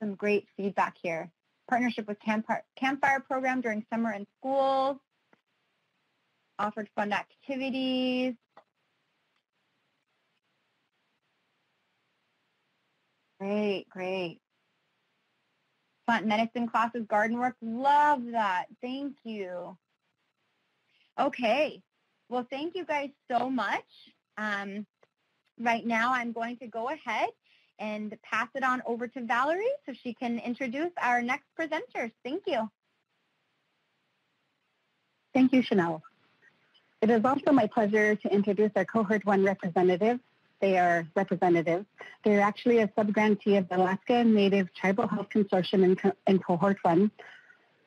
Some great feedback here. Partnership with Campfire program during summer and schools. Offered fun activities. Great, great. Plant medicine classes, garden work. Love that. Thank you. Okay. Well, thank you guys so much. Right now, I'm going to go ahead and pass it on over to Valerie so she can introduce our next presenters. Thank you. Thank you, Chanel. It is also my pleasure to introduce our Cohort 1 representatives. They are representatives. They're actually a sub-grantee of the Alaska Native Tribal Health Consortium in Cohort 1.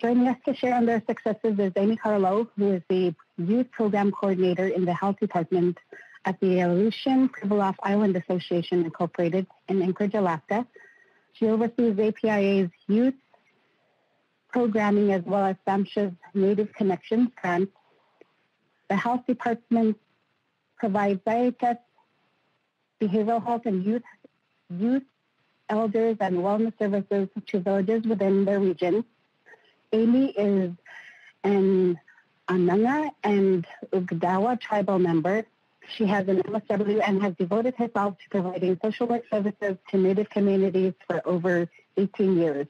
Joining us to share on their successes is Amy Carlo, who is the Youth Program Coordinator in the Health Department at the Aleutian Pribilof Island Association, Incorporated in Anchorage, Alaska. She oversees APIA's youth programming as well as SAMHSA's Native Connections grants. The Health Department provides diet tests, behavioral health, and youth, elders, and wellness services to villages within their region. Amy is an Ananga and Ugdawa tribal member. She has an MSW and has devoted herself to providing social work services to Native communities for over 18 years.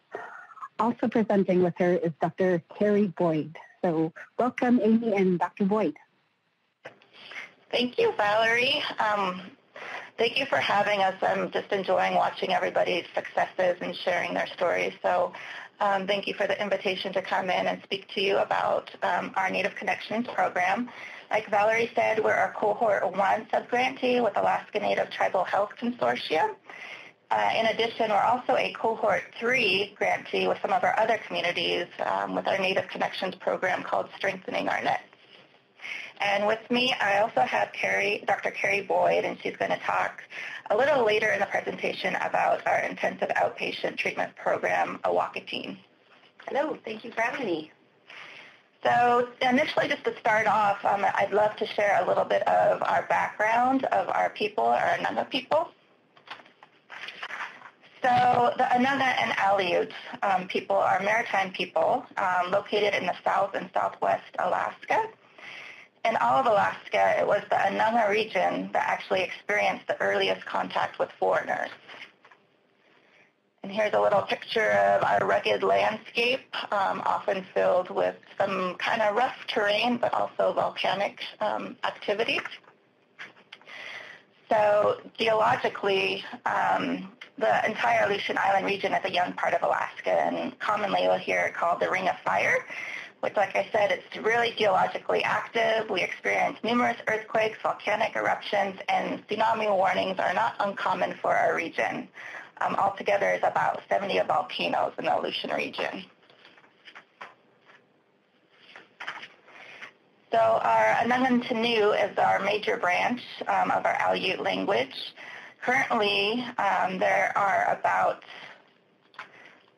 Also presenting with her is Dr. Carrie Boyd. So welcome, Amy and Dr. Boyd. Thank you, Valerie. Thank you for having us. I'm just enjoying watching everybody's successes and sharing their stories. So thank you for the invitation to come in and speak to you about our Native Connections program. Like Valerie said, we're a Cohort 1 subgrantee with Alaska Native Tribal Health Consortium. In addition, we're also a Cohort 3 grantee with some of our other communities with our Native Connections program called Strengthening Our Nets. And with me, I also have Dr. Carrie Boyd, and she's going to talk a little later in the presentation about our intensive outpatient treatment program, Awakatine. Hello, thank you for having me. So initially, just to start off, I'd love to share a little bit of our background of our people, our Ananga people. So the Ananga and Aleut people are maritime people located in the South and Southwest Alaska. in all of Alaska, it was the Anunga region that actually experienced the earliest contact with foreigners. And here's a little picture of our rugged landscape, often filled with some kind of rough terrain, but also volcanic activity. So geologically, the entire Aleutian Island region is a young part of Alaska, and commonly you'll hear it called the Ring of Fire, which, like I said, it's really geologically active. We experience numerous earthquakes, volcanic eruptions, and tsunami warnings are not uncommon for our region. Altogether, there's about 70 volcanoes in the Aleutian region. So our Anungan Tanu is our major branch of our Aleut language. Currently, there are about,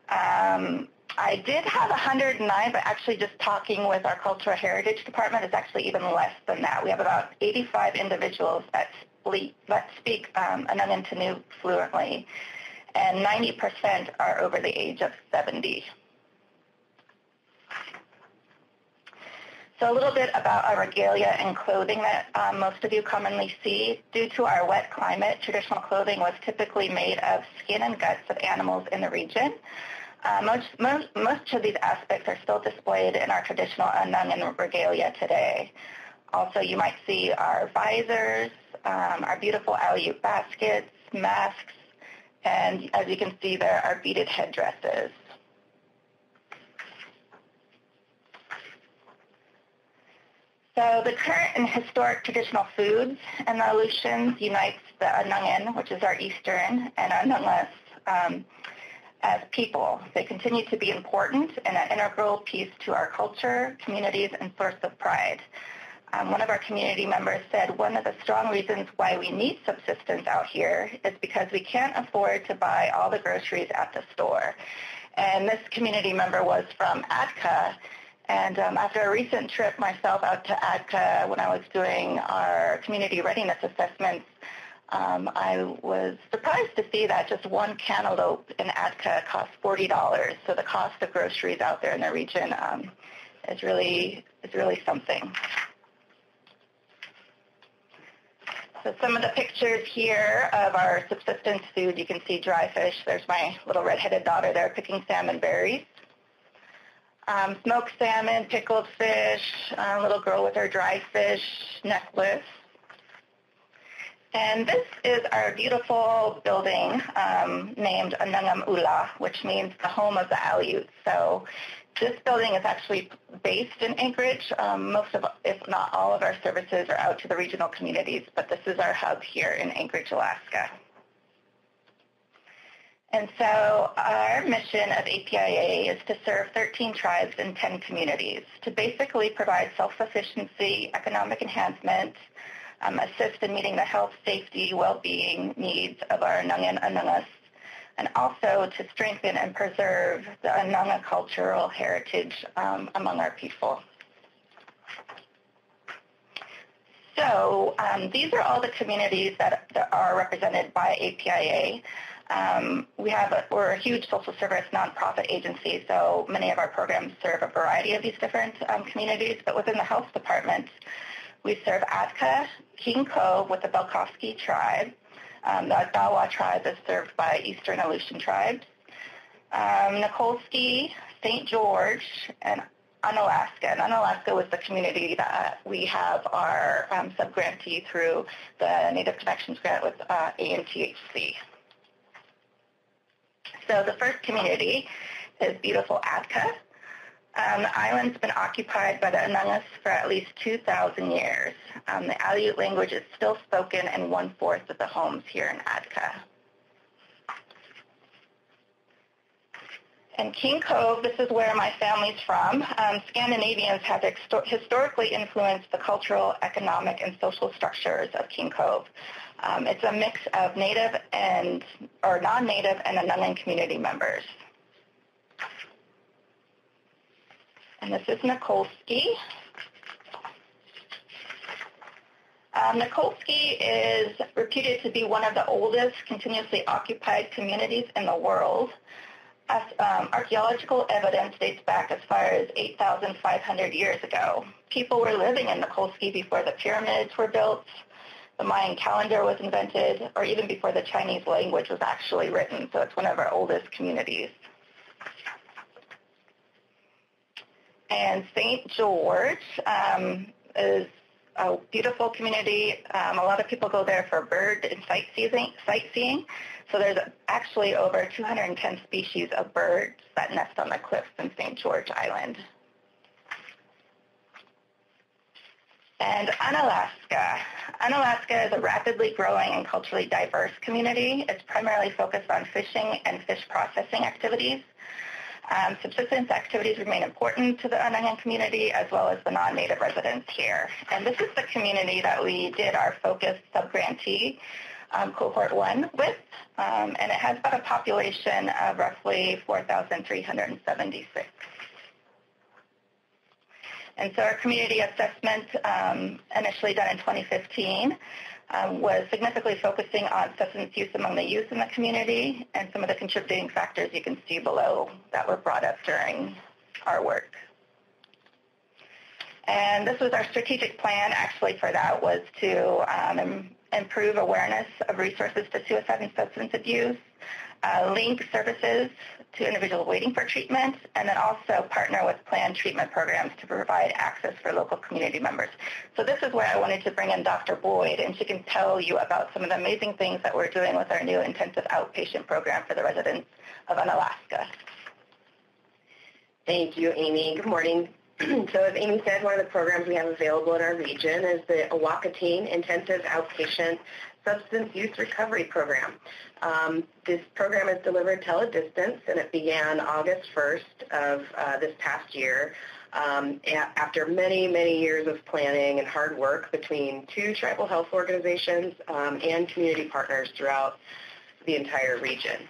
I did have 109, but actually just talking with our Cultural Heritage Department, it's actually even less than that. We have about 85 individuals that speak Anungan Tanu fluently, and 90% are over the age of 70. So a little bit about our regalia and clothing that most of you commonly see. Due to our wet climate, traditional clothing was typically made of skin and guts of animals in the region. Most of these aspects are still displayed in our traditional Anungan regalia today. Also, you might see our visors, our beautiful Aleut baskets, masks, and as you can see there, our beaded headdresses. So the current and historic traditional foods in the Aleutians unites the Anungan, which is our Eastern, and Anungas as people. They continue to be important and an integral piece to our culture, communities, and source of pride. One of our community members said one of the strong reasons why we need subsistence out here is because we can't afford to buy all the groceries at the store. And this community member was from Atka. And after a recent trip myself out to Atka when I was doing our community readiness assessments, I was surprised to see that just one cantaloupe in Atka costs $40. So the cost of groceries out there in the region is really something. So some of the pictures here of our subsistence food, you can see dry fish. There's my little redheaded daughter there picking salmon berries. Smoked salmon, pickled fish, a little girl with her dry fish necklace. And this is our beautiful building named Anungam Ula, which means the home of the Aleut. So this building is actually based in Anchorage. Most of, if not all of our services are out to the regional communities, but this is our hub here in Anchorage, Alaska. And so our mission of APIA is to serve 13 tribes in 10 communities to basically provide self-sufficiency, economic enhancement, assist in meeting the health, safety, well-being needs of our Anungan Anungas, and also to strengthen and preserve the Anunga cultural heritage among our people. So these are all the communities that are represented by APIA. We're a huge social service nonprofit agency, so many of our programs serve a variety of these different communities, but within the health department, we serve Atka, King Cove with the Belkofsky tribe. The Dawa tribe is served by Eastern Aleutian tribes. Nikolsky, St. George, and Unalaska. And Unalaska was the community that we have our sub-grantee through the Native Connections grant with ANTHC. So the first community is beautiful Atka. The island's been occupied by the Anungas for at least 2,000 years. The Aleut language is still spoken in 1/4 of the homes here in Atka. And King Cove, this is where my family's from. Scandinavians have historically influenced the cultural, economic, and social structures of King Cove. It's a mix of native or non-native and Anungan community members. And this is Nikolsky. Nikolsky is reputed to be one of the oldest continuously occupied communities in the world. archaeological evidence dates back as far as 8,500 years ago. People were living in Nikolsky before the pyramids were built, the Mayan calendar was invented, or even before the Chinese language was actually written. So it's one of our oldest communities. And St. George is a beautiful community. A lot of people go there for bird and sightseeing. So there's actually over 210 species of birds that nest on the cliffs in St. George Island. And Unalaska. Unalaska is a rapidly growing and culturally diverse community. It's primarily focused on fishing and fish processing activities. Subsistence activities remain important to the Unangan community as well as the non-native residents here. And this is the community that we did our focused sub-grantee Cohort 1 with, and it has about a population of roughly 4,376. And so our community assessment, initially done in 2015, was significantly focusing on substance use among the youth in the community and some of the contributing factors you can see below that were brought up during our work. And this was our strategic plan actually for that, was to improve awareness of resources to suicide and substance abuse, link services to individuals waiting for treatment, and then also partner with planned treatment programs to provide access for local community members. So this is where I wanted to bring in Dr. Boyd, and she can tell you about some of the amazing things that we're doing with our new intensive outpatient program for the residents of Unalaska. Thank you, Amy. Good morning. So as Amy said, one of the programs we have available in our region is the Awakatine Intensive Outpatient Substance Use Recovery Program. This program is delivered teledistance, and it began August 1st of this past year after many, many years of planning and hard work between 2 tribal health organizations and community partners throughout the entire region.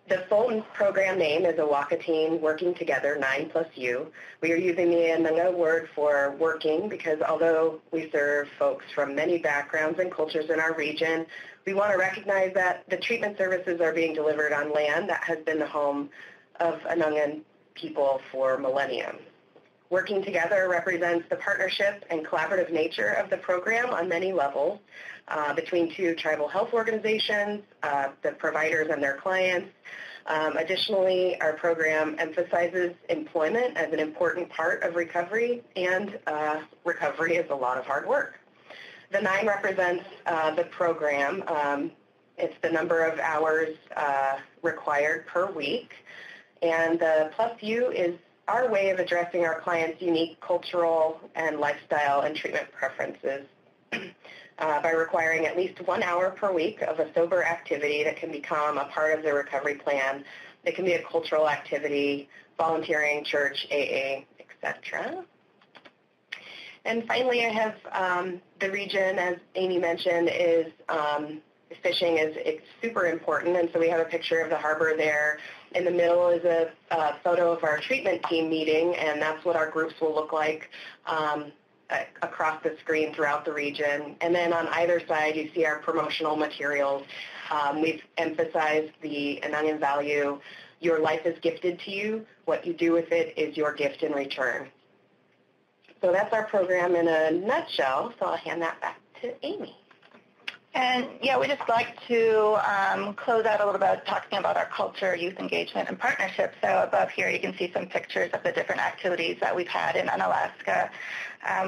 The full program name is Awakatine Working Together 9+U. We are using the Anunga word for working because although we serve folks from many backgrounds and cultures in our region, we want to recognize that the treatment services are being delivered on land that has been the home of Anungan people for millennia. Working together represents the partnership and collaborative nature of the program on many levels between 2 tribal health organizations, the providers and their clients. Additionally, our program emphasizes employment as an important part of recovery, and recovery is a lot of hard work. The 9 represents the program. It's the number of hours required per week, and the +U is our way of addressing our clients' unique cultural and lifestyle and treatment preferences by requiring at least 1 hour per week of a sober activity that can become a part of the recovery plan. It can be a cultural activity, volunteering, church, AA, etc. And finally, I have the region, as Amy mentioned, is fishing is super important, and so we have a picture of the harbor there. In the middle is a photo of our treatment team meeting, and that's what our groups will look like across the screen throughout the region. And then on either side, you see our promotional materials. We've emphasized the Anungan value, your life is gifted to you. What you do with it is your gift in return. So that's our program in a nutshell, so I'll hand that back to Amy. And yeah, we just like to close out a little bit talking about our culture, youth engagement, and partnerships. So above here you can see some pictures of the different activities that we've had in Unalaska.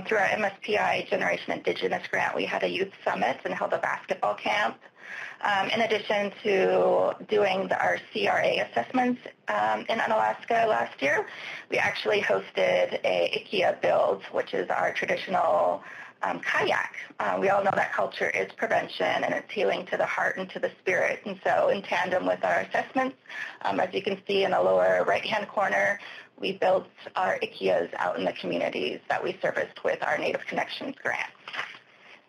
Through our MSPI Generation Indigenous grant, we had a youth summit and held a basketball camp. In addition to doing our CRA assessments in Unalaska last year, we actually hosted a IKEA build, which is our traditional kayak. We all know that culture is prevention and it's healing to the heart and to the spirit. And so in tandem with our assessments, as you can see in the lower right-hand corner, we built our IKEAs out in the communities that we serviced with our Native Connections grant.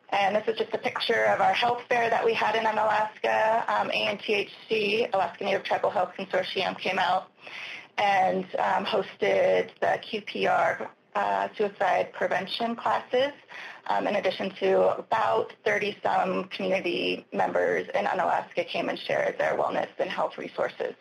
And this is just a picture of our health fair that we had in Unalaska. ANTHC, Alaska Native Tribal Health Consortium, came out and hosted the QPR suicide prevention classes, in addition to about 30-some community members in Unalaska came and shared their wellness and health resources.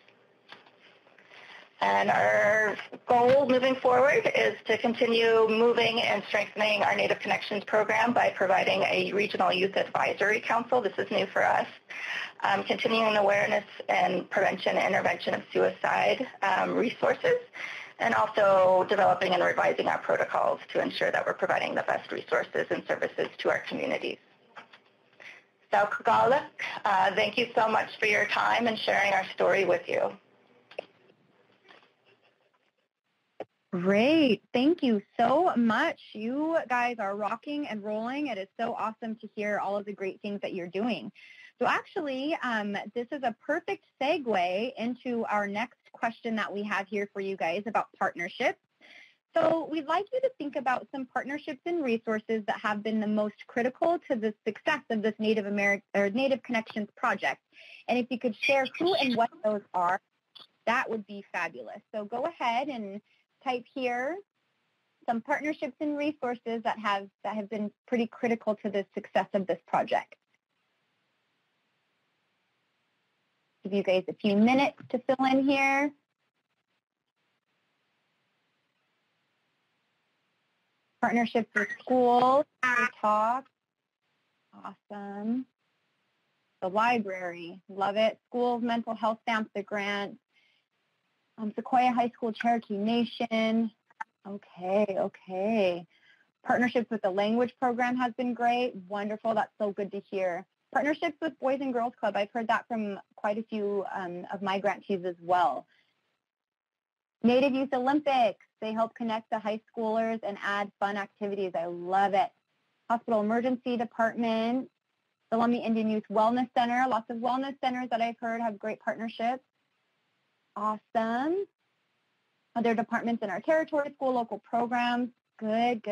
And our goal moving forward is to continue moving and strengthening our Native Connections program by providing a regional youth advisory council. This is new for us. Continuing awareness and prevention and intervention of suicide resources, and also developing and revising our protocols to ensure that we're providing the best resources and services to our communities. So, Kagala, thank you so much for your time and sharing our story with you. Great. Thank you so much. You guys are rocking and rolling. It is so awesome to hear all of the great things that you're doing. So actually, this is a perfect segue into our next question that we have here for you guys about partnerships. So we'd like you to think about some partnerships and resources that have been the most critical to the success of this Native Connections project. And if you could share who and what those are, that would be fabulous. So go ahead and type here some partnerships and resources that have been pretty critical to the success of this project. Give you guys a few minutes to fill in here. Partnerships with schools, talk, awesome. The library, love it. Schools, mental health stamps, the grant. Sequoia High School, Cherokee Nation. Okay. Partnerships with the language program has been great. Wonderful. That's so good to hear. Partnerships with Boys and Girls Club. I've heard that from quite a few of my grantees as well. Native Youth Olympics. They help connect the high schoolers and add fun activities. I love it. Hospital Emergency Department. The Lummi Indian Youth Wellness Center. Lots of wellness centers that I've heard have great partnerships. Awesome. Other departments in our territory, school, local programs. Good.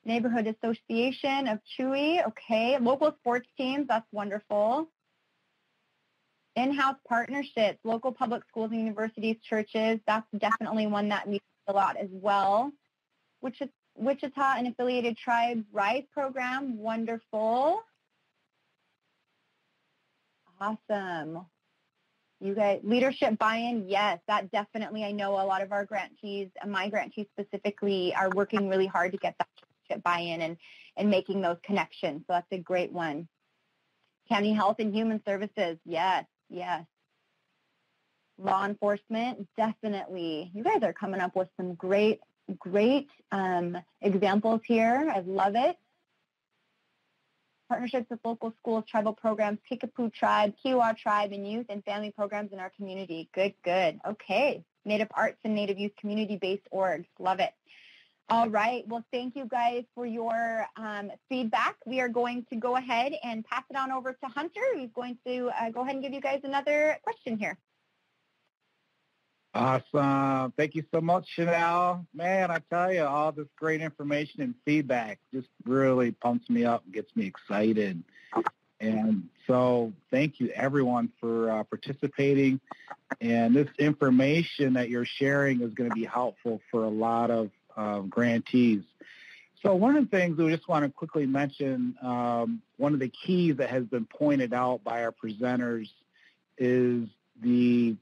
Neighborhood Association of Chewy. Okay. Local sports teams. That's wonderful. In-house partnerships, local public schools and universities, churches. That's definitely one that we see a lot as well. Wichita and Affiliated Tribes RISE program. Wonderful. Awesome. You guys, leadership buy-in, yes, that definitely, I know a lot of our grantees, my grantees specifically, are working really hard to get that leadership buy-in and making those connections. So that's a great one. County Health and Human Services, yes. Law enforcement, definitely. You guys are coming up with some great examples here. I love it. Partnerships with local schools, tribal programs, Kickapoo Tribe, Kiowa Tribe, and youth and family programs in our community. Good. Okay. Native Arts and Native Youth Community-based orgs. Love it. All right. Well, thank you guys for your feedback. We are going to go ahead and pass it on over to Hunter, who's going to go ahead and give you guys another question here. Awesome. Thank you so much, Chanel. Man, I tell you, all this great information and feedback just really pumps me up and gets me excited. And so thank you, everyone, for participating. And this information that you're sharing is going to be helpful for a lot of grantees. So one of the things we just want to quickly mention, one of the keys that has been pointed out by our presenters is the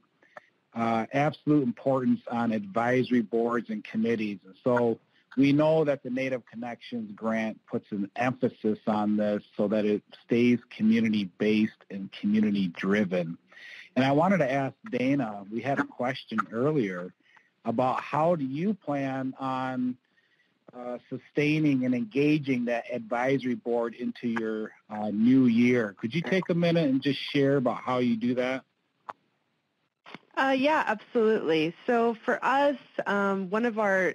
absolute importance on advisory boards and committees. And so we know that the Native Connections grant puts an emphasis on this so that it stays community-based and community-driven. And I wanted to ask Dana, we had a question earlier about how do you plan on sustaining and engaging that advisory board into your new year. Could you take a minute and just share about how you do that? Yeah, absolutely. So for us, one of our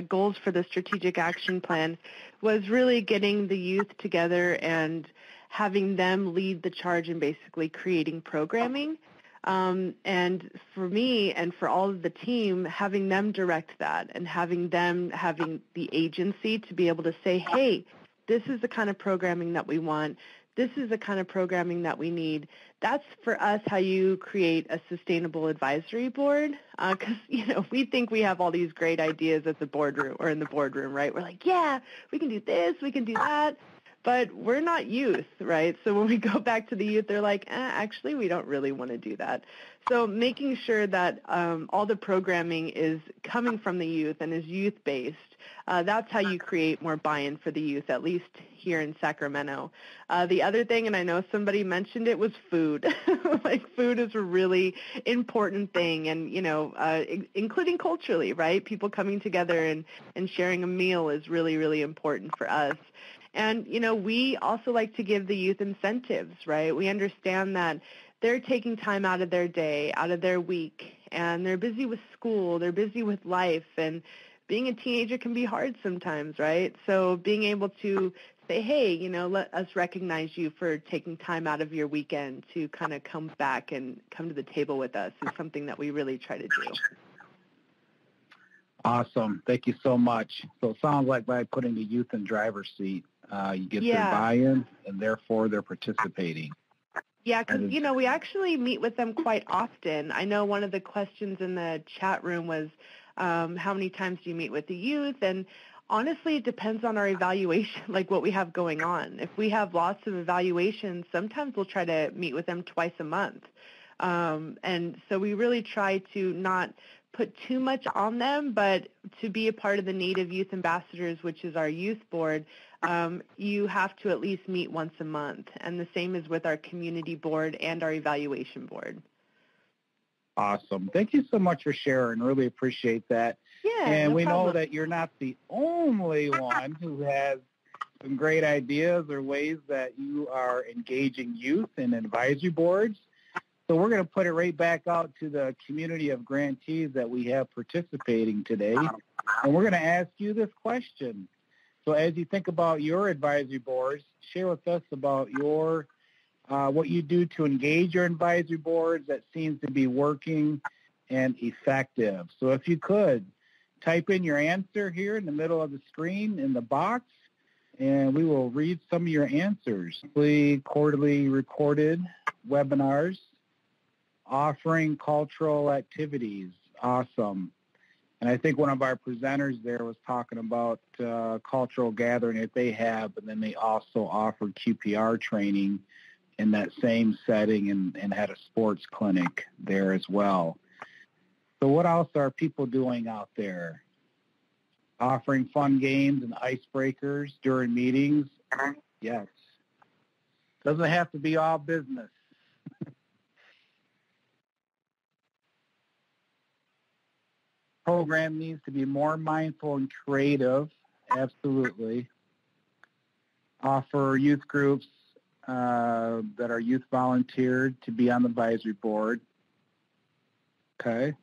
goals for the strategic action plan was really getting the youth together and having them lead the charge in basically creating programming. And for me and for all of the team, having them direct that and having them having the agency to be able to say, hey, this is the kind of programming that we want. this is the kind of programming that we need. That's for us how you create a sustainable advisory board. Because, we think we have all these great ideas at the boardroom or in the boardroom, right? We're like, yeah, we can do this, we can do that. But we're not youth, right? So when we go back to the youth, they're like, actually, we don't really want to do that. So making sure that all the programming is coming from the youth and is youth-based, that's how you create more buy-in for the youth, at least here in Sacramento. The other thing, and I know somebody mentioned it, was food. Like food is a really important thing, and, including culturally, right? People coming together and sharing a meal is really, really important for us. And, we also like to give the youth incentives, right? We understand that they're taking time out of their day, out of their week, and they're busy with school, they're busy with life, and being a teenager can be hard sometimes, right? So being able to say, hey, let us recognize you for taking time out of your weekend to kind of come back and come to the table with us is something that we really try to do. Awesome. Thank you so much. So it sounds like by putting the youth in driver's seat, you get their buy-in, and therefore they're participating. Yeah, because, we actually meet with them quite often. I know one of the questions in the chat room was, how many times do you meet with the youth? And honestly, it depends on our evaluation, like what we have going on. If we have lots of evaluations, sometimes we'll try to meet with them twice a month. And so we really try to not put too much on them, but to be a part of the Native Youth Ambassadors, which is our youth board, you have to at least meet once a month. And the same is with our community board and our evaluation board. Awesome. Thank you so much for sharing. Really appreciate that. Yeah, and we problem. know that you're not the only one who has some great ideas or ways that you are engaging youth in advisory boards. So we're going to put it right back out to the community of grantees that we have participating today. And we're going to ask you this question. So as you think about your advisory boards, share with us about your what you do to engage your advisory boards that seems to be working and effective. So if you could, type in your answer here in the middle of the screen in the box, and we will read some of your answers. Quarterly recorded webinars, offering cultural activities. Awesome. And I think one of our presenters there was talking about cultural gathering that they have, and then they also offer QPR training in that same setting and had a sports clinic there as well. So what else are people doing out there? Offering fun games and icebreakers during meetings? Yes. Doesn't have to be all business. Program needs to be more mindful and creative. Absolutely. Offer youth groups that are youth volunteered to be on the advisory board. Okay.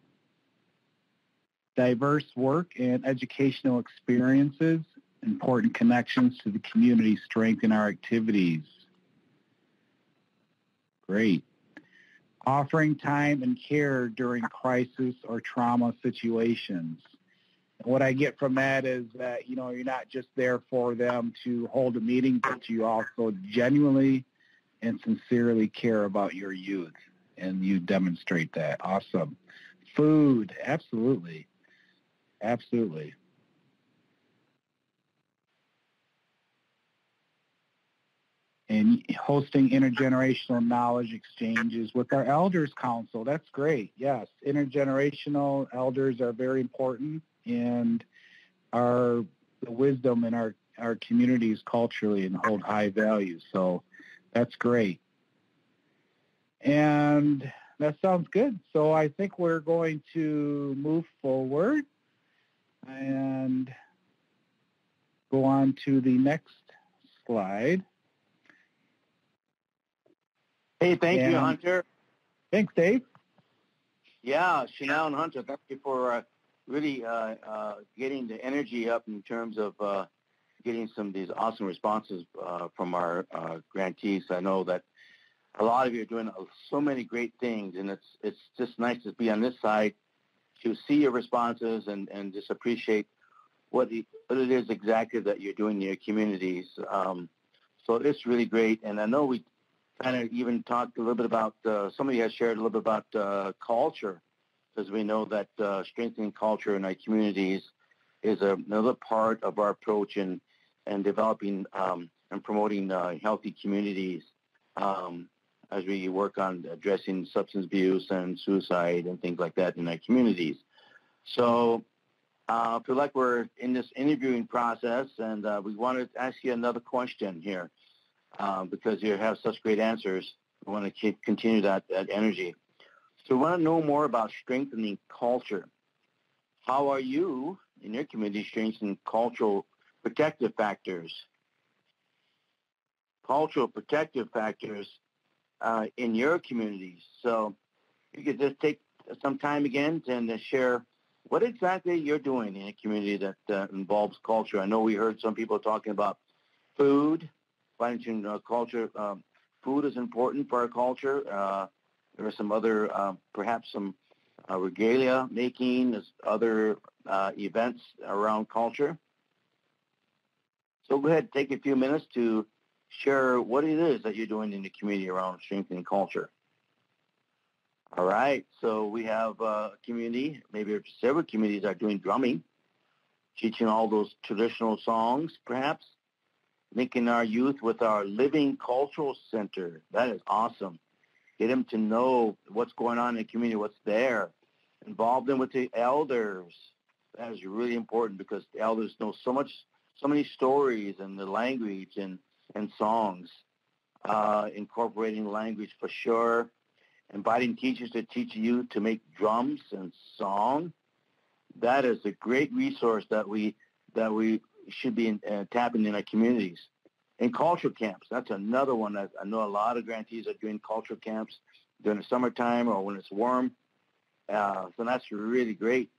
Diverse work and educational experiences, important connections to the community strengthen our activities. Great. Offering time and care during crisis or trauma situations. And what I get from that is that, you're not just there for them to hold a meeting, but you also genuinely and sincerely care about your youth, and you demonstrate that. Awesome. Food, absolutely. Absolutely. And hosting intergenerational knowledge exchanges with our Elders Council. That's great. Yes, intergenerational elders are very important, and the wisdom in our communities culturally and hold high value. So that's great. And that sounds good. So I think we're going to move forward and go on to the next slide. Hey, thank you, Hunter. Thanks, Dave. Yeah, Chanel and Hunter, thank you for really getting the energy up in terms of getting some of these awesome responses from our grantees. I know that a lot of you are doing so many great things, and it's just nice to be on this side to see your responses and just appreciate what it is exactly that you're doing in your communities. So it's really great. And I know we kind of even talked a little bit about, somebody has shared a little bit about culture, because we know that strengthening culture in our communities is another part of our approach in developing and promoting healthy communities as we work on addressing substance abuse and suicide and things like that in our communities. So I feel like we're in this interviewing process, and we want to ask you another question here because you have such great answers. We want to continue that energy. So we want to know more about strengthening culture. How are you in your community strengthening cultural protective factors? Cultural protective factors in your communities. So you could just take some time again and share what exactly you're doing in a community that involves culture. I know we heard some people talking about food, finding culture. Food is important for our culture. There are some other, perhaps some regalia making, other events around culture. So go ahead, take a few minutes to share what it is that you're doing in the community around strengthening culture. All right, so we have a community, maybe several communities are doing drumming, teaching all those traditional songs, perhaps, linking our youth with our Living Cultural Center. That is awesome. Get them to know what's going on in the community, what's there. Involve them with the elders. That is really important because the elders know so many stories and the language and songs. Incorporating language for sure. Inviting teachers to teach youth to make drums and song. That is a great resource that we should be tapping in our communities. And cultural camps, that's another one that I know a lot of grantees are doing cultural camps during the summertime or when it's warm. So that's really great.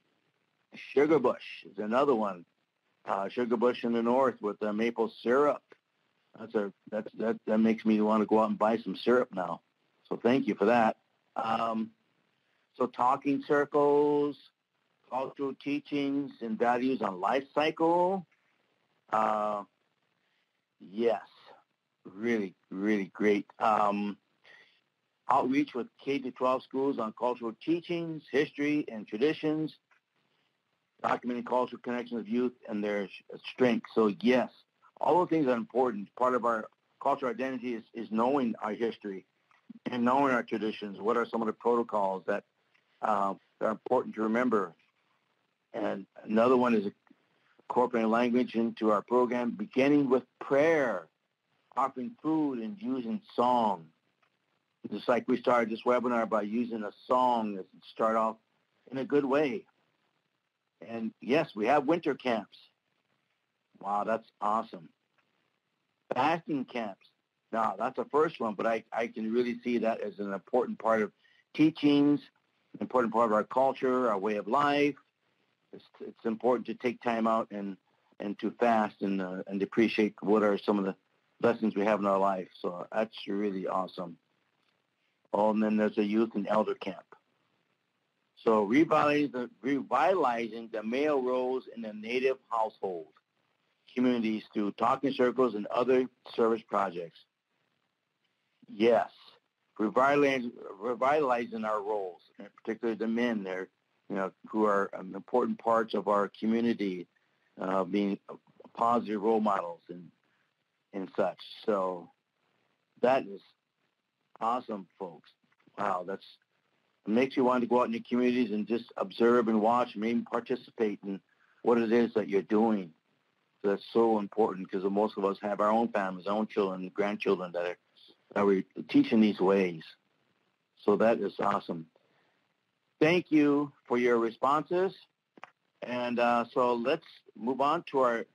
Sugar Bush is another one. Sugar Bush in the north with the maple syrup. That makes me want to go out and buy some syrup now. So thank you for that. So talking circles, cultural teachings and values on life cycle. Yes, really, really great. Outreach with K-12 schools on cultural teachings, history, and traditions. Documenting cultural connections of youth and their strengths. So yes, all those things are important. Part of our cultural identity is knowing our history and knowing our traditions. What are some of the protocols that are important to remember? And another one is incorporating language into our program, beginning with prayer, offering food, and using song. Just like we started this webinar by using a song to start off in a good way. And yes, we have winter camps. Wow, that's awesome. Fasting camps. Now, that's the first one, but I can really see that as an important part of teachings, an important part of our culture, our way of life. It's important to take time out and to fast and appreciate what are some of the lessons we have in our life. So that's really awesome. Oh, and then there's a youth and elder camp. So revitalizing the male roles in the Native household communities through talking circles and other service projects. Yes, revitalizing our roles, particularly the men there, who are important parts of our community, being positive role models and such. So that is awesome, folks. Wow, it makes you want to go out in your communities and just observe and watch and maybe participate in what it is that you're doing. So that's so important because most of us have our own families, our own children, grandchildren that we're teaching these ways. So that is awesome. Thank you for your responses. And so let's move on to our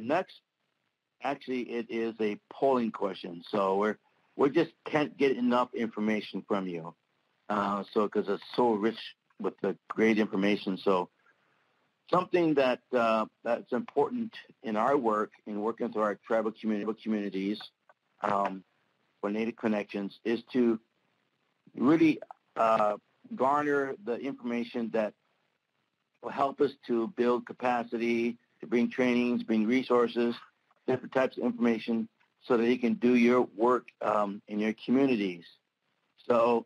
next. Actually, it is a polling question. So we just can't get enough information from you. Because it's so rich with the great information. So something that's important in our work, in working through our tribal communities for Native Connections, is to really garner the information that will help us to build capacity, to bring trainings, bring resources, different types of information so that you can do your work in your communities. So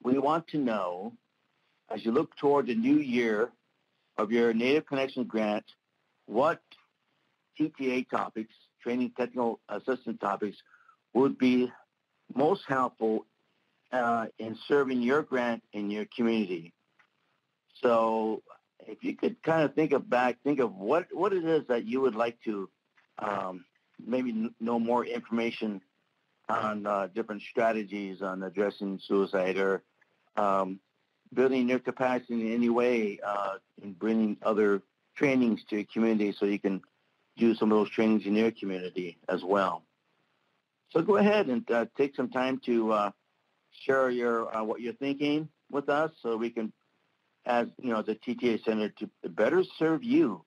we want to know, as you look toward the new year of your Native Connections grant, what TTA topics, training technical assistance topics, would be most helpful in serving your grant in your community. So if you could kind of think of what it is that you would like to maybe know more information on different strategies on addressing suicide, or building your capacity in any way in bringing other trainings to your community so you can do some of those trainings in your community as well. So go ahead and take some time to share your what you're thinking with us, so we can, as you know, the TTA Center, to better serve you,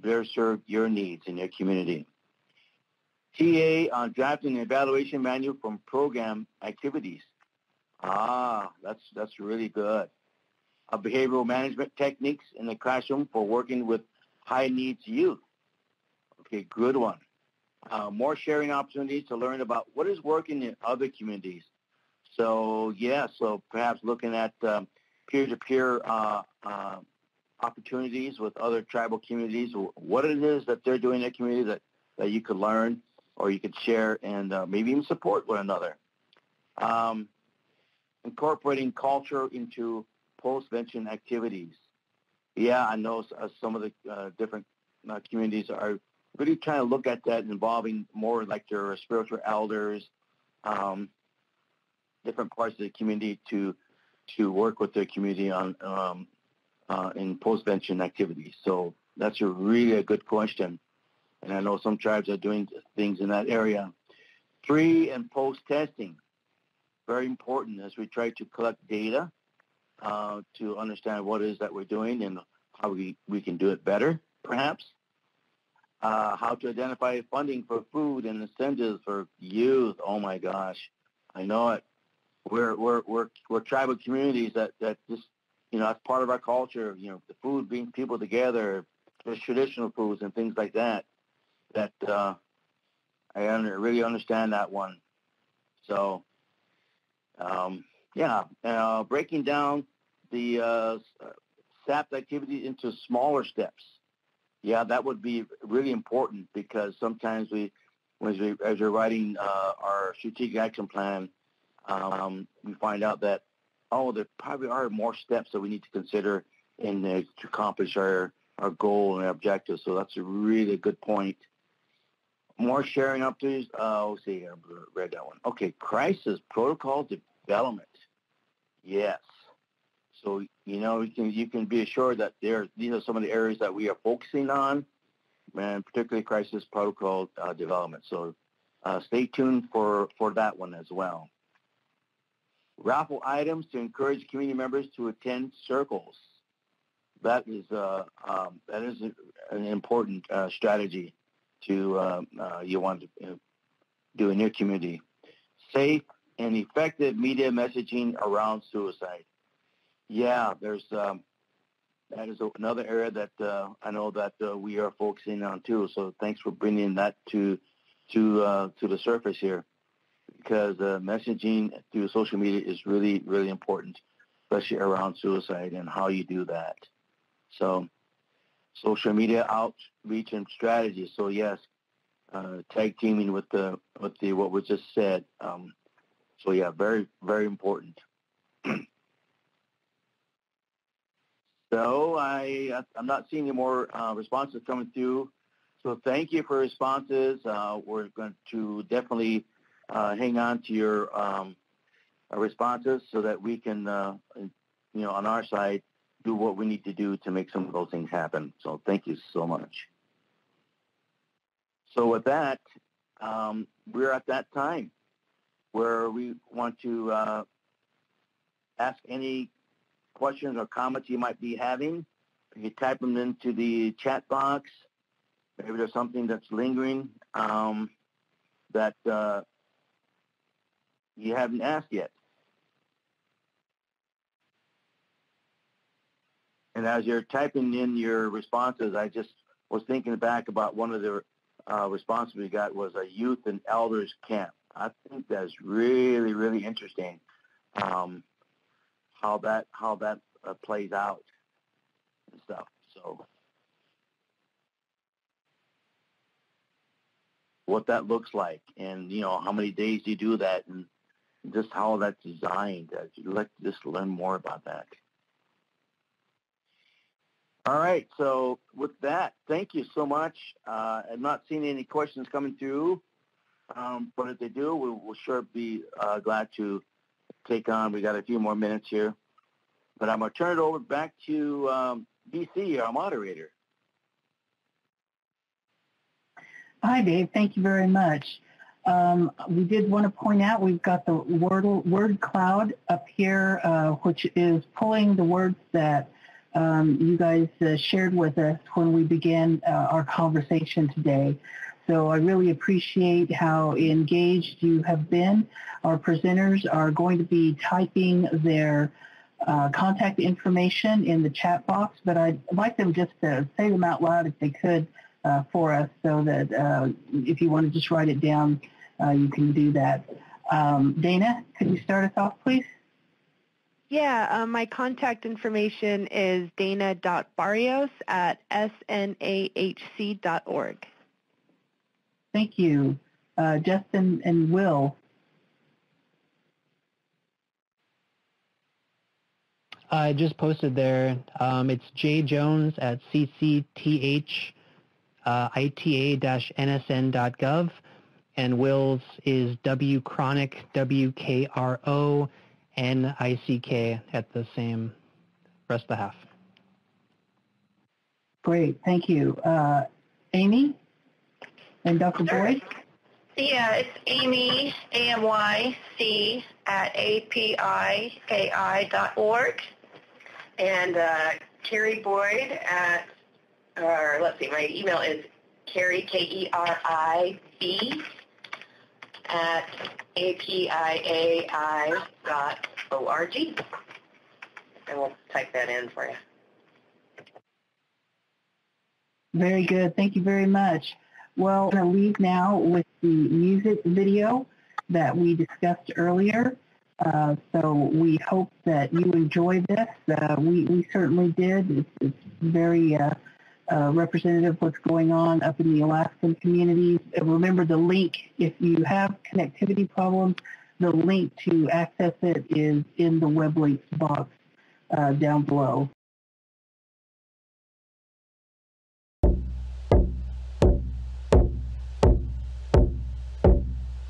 better serve your needs in your community. TA on drafting an evaluation manual from program activities. That's really good. Behavioral management techniques in the classroom for working with high needs youth. Okay, good one. More sharing opportunities to learn about what is working in other communities. So so perhaps looking at peer-to-peer opportunities with other tribal communities, what it is that they're doing in their community that you could learn or you could share, and maybe even support one another. Incorporating culture into post-vention activities. Yeah, I know some of the different communities are really trying to look at that, involving more like their spiritual elders, different parts of the community to work with their community on in post-vention activities. So that's really a good question. And I know some tribes are doing things in that area. Pre and post testing, very important as we try to collect data to understand what it is that we're doing and how we can do it better, perhaps. How to identify funding for food and incentives for youth. Oh my gosh, I know it. We're tribal communities that just, you know, that's part of our culture. You know, the food, bringing people together, there's traditional foods and things like that. I really understand that one. So, breaking down the SAP activity into smaller steps. Yeah, that would be really important, because sometimes as we're writing our strategic action plan, we find out that, there probably are more steps that we need to consider to accomplish our goal and our objective. So that's a really good point. More sharing opportunities. Let's see, I read that one. Okay, crisis protocol development. Yes. So, you know, you can be assured that these are some of the areas that we are focusing on, and particularly crisis protocol development. So stay tuned for that one as well. Raffle items to encourage community members to attend circles. That is an important strategy to you want to do in your community. Safe and effective media messaging around suicide. Yeah, that is another area that I know that we are focusing on too. So thanks for bringing that to the surface here, because messaging through social media is really, really important, especially around suicide and how you do that. So social media outreach and strategy. So yes, tag teaming with what was just said. So yeah, very, very important. So I'm not seeing any more responses coming through. So thank you for responses. We're going to definitely hang on to your responses so that we can, on our side, do what we need to do to make some of those things happen. So thank you so much. So with that, we're at that time where we want to ask any questions or comments you might be having. You type them into the chat box. Maybe there's something that's lingering that you haven't asked yet. And as you're typing in your responses, I just was thinking back about one of the response we got was a youth and elders camp. I think that's really, really interesting, how that plays out and stuff. So what that looks like, and how many days you do that, and just how that's designed. I'd like to just learn more about that. All right, so with that, thank you so much. I'm not seeing any questions coming through, but if they do, we'll sure be glad to take on. We got a few more minutes here, but I'm going to turn it over back to BC, our moderator. Hi, Dave. Thank you very much. We did want to point out we've got the word cloud up here, which is pulling the words that you guys shared with us when we began our conversation today. So I really appreciate how engaged you have been. Our presenters are going to be typing their contact information in the chat box, but I'd like them just to say them out loud if they could for us, so that if you want to just write it down, you can do that. Dana, could you start us off, please? Yeah, my contact information is dana.barrios@snahc.org. Thank you. Justin and Will. I just posted there. It's jjones@ccth-ita-nsn.gov, and Will's is wchronic, WKRONICK, at the same rest of the half. Great, thank you. Amy and Dr. Boyd? Yeah, it's Amy, AMYC, @APIKI.org. And Carrie Boyd my email is Carrie, KERIB, @APIAI.org. And we'll type that in for you. Very good. Thank you very much. Well, I'm going to leave now with the music video that we discussed earlier. So we hope that you enjoyed this. We certainly did. It's very representative of what's going on up in the Alaskan communities. And remember, the link, if you have connectivity problems, the link to access it is in the web links box down below.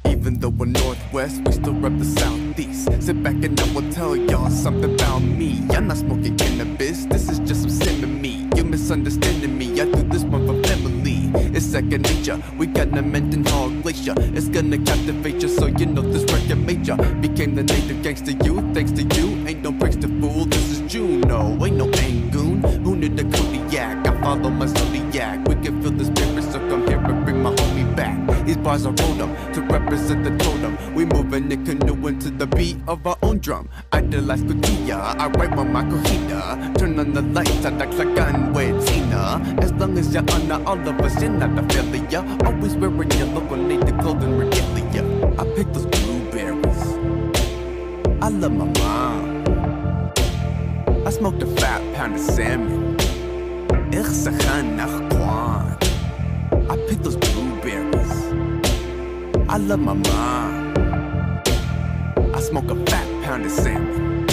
Even though we're Northwest, we still rep the Southeast. Sit back and I will tell y'all something about me. I'm not smoking cannabis, this is just some cinnamon meat. You're misunderstanding me, I do this one for family. It's second nature, we got a Mendenhall glacier. It's gonna captivate you, so you know this record major. Became the native gangster youth, thanks to you. Ain't no breaks to fool, this is Juno. Ain't no Angoon, who need the Kodiak? I follow my zodiac, we can feel the spirit, so come here and bring my homie back. These bars are rolled up to represent the totem. We moving the canoe into the beat of our own drum. Idolize Kutilla, I write with my Kohina. Turn on the lights, I act like I'm with Tina. As long as you're honor all of us, you're not a failure. Always wearing yellow and need the clothing regalia. I pick those blueberries, I love my mom. I smoked a 5 pound of salmon. I pick those blueberries, I love my mom. I smoke a 5 pound of salmon.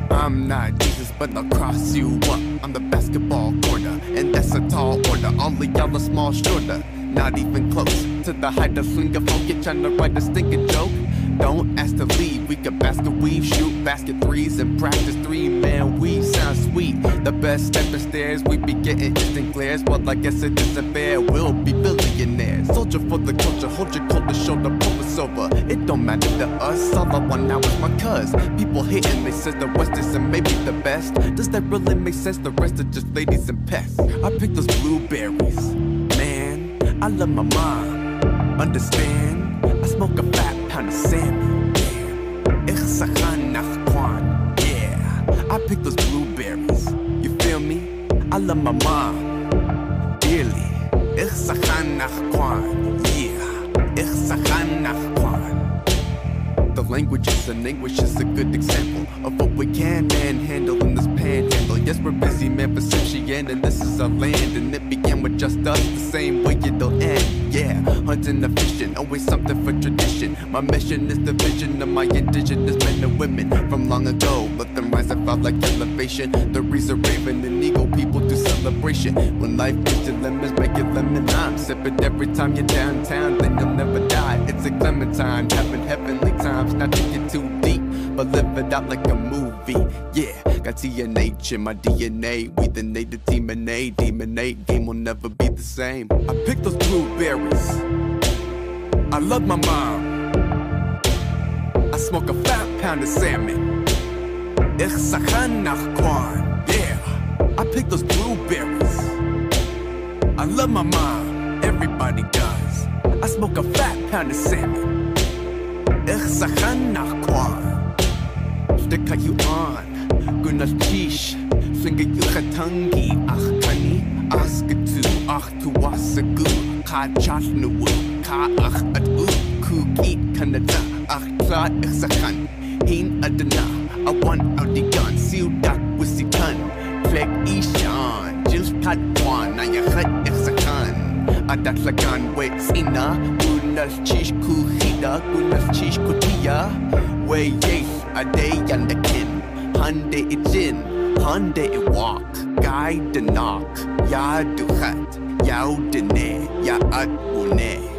I'm not Jesus, but I'll cross you up. I'm the basketball corner, and that's a tall order. All of y'all are small shorter, not even close to the height of slinger folk. You're trying to write a stinking joke. Don't ask to leave, we can basket weave, shoot basket threes, and practice 3-man weave. Sounds sweet, the best stepping stairs, we be getting instant glares. Well, I guess it isn't fair, we'll be billionaires. Soldier for the culture, hold your cold shoulder, pull us over. It don't matter to us, all I want now is my cuz. People hating, they says the West isn't maybe the best. Does that really make sense? The rest are just ladies and pests. I pick those blueberries, man, I love my mom. Understand? I smoke a 5 pound of salmon. Yeah, I pick those blueberries. You feel me? I love my mom. Ich sag nach Quan, yeah. Ich sag nach Quan. The languages and anguish is a good example of what we can manhandle in this panhandle. Yes, we're busy, man, for Sixian, and this is our land, and it began with just us, the same way it'll end. Yeah, hunting and fishing, always something for tradition. My mission is the vision of my indigenous men and women from long ago. Let them rise and fall like elevation. The reason raven and eagle people do celebration. When life gives you lemons, make it lemon lime. Sip it every time you're downtown, then you'll never die. It's a clementine, having heavenly times. Not to get too deep, but live it out like a movie. Yeah, got TNH in my DNA. We the native demon A, game will never be the same. I picked those blueberries. I love my mom. I smoke a fat pound of salmon. Ich sag nach Quan, yeah. I picked those blueberries. I love my mom, everybody does. I smoke a fat pound of salmon. Ich sag nach Quan. Stick you on, Gunnar Tisch, Finger Yuchatangi, Ach Kani, Askatu, Ach tu Wasagu, Ka Chatnu, Ka Ach at U, Kuki Kanada, Ach Klar Ich Sakan, Hin Adana, I want out the gun, Seal Dak Wisikan, Flag Ishan, Jils Pat Wan, Nayahat Ich Sakan. Adat lagan wait sina Gunas chish kuhida Gunas chish kutia Way yes ade yandakin Hande itjin Hande it walk Guide the knock Ya duhat Yau dene Ya at une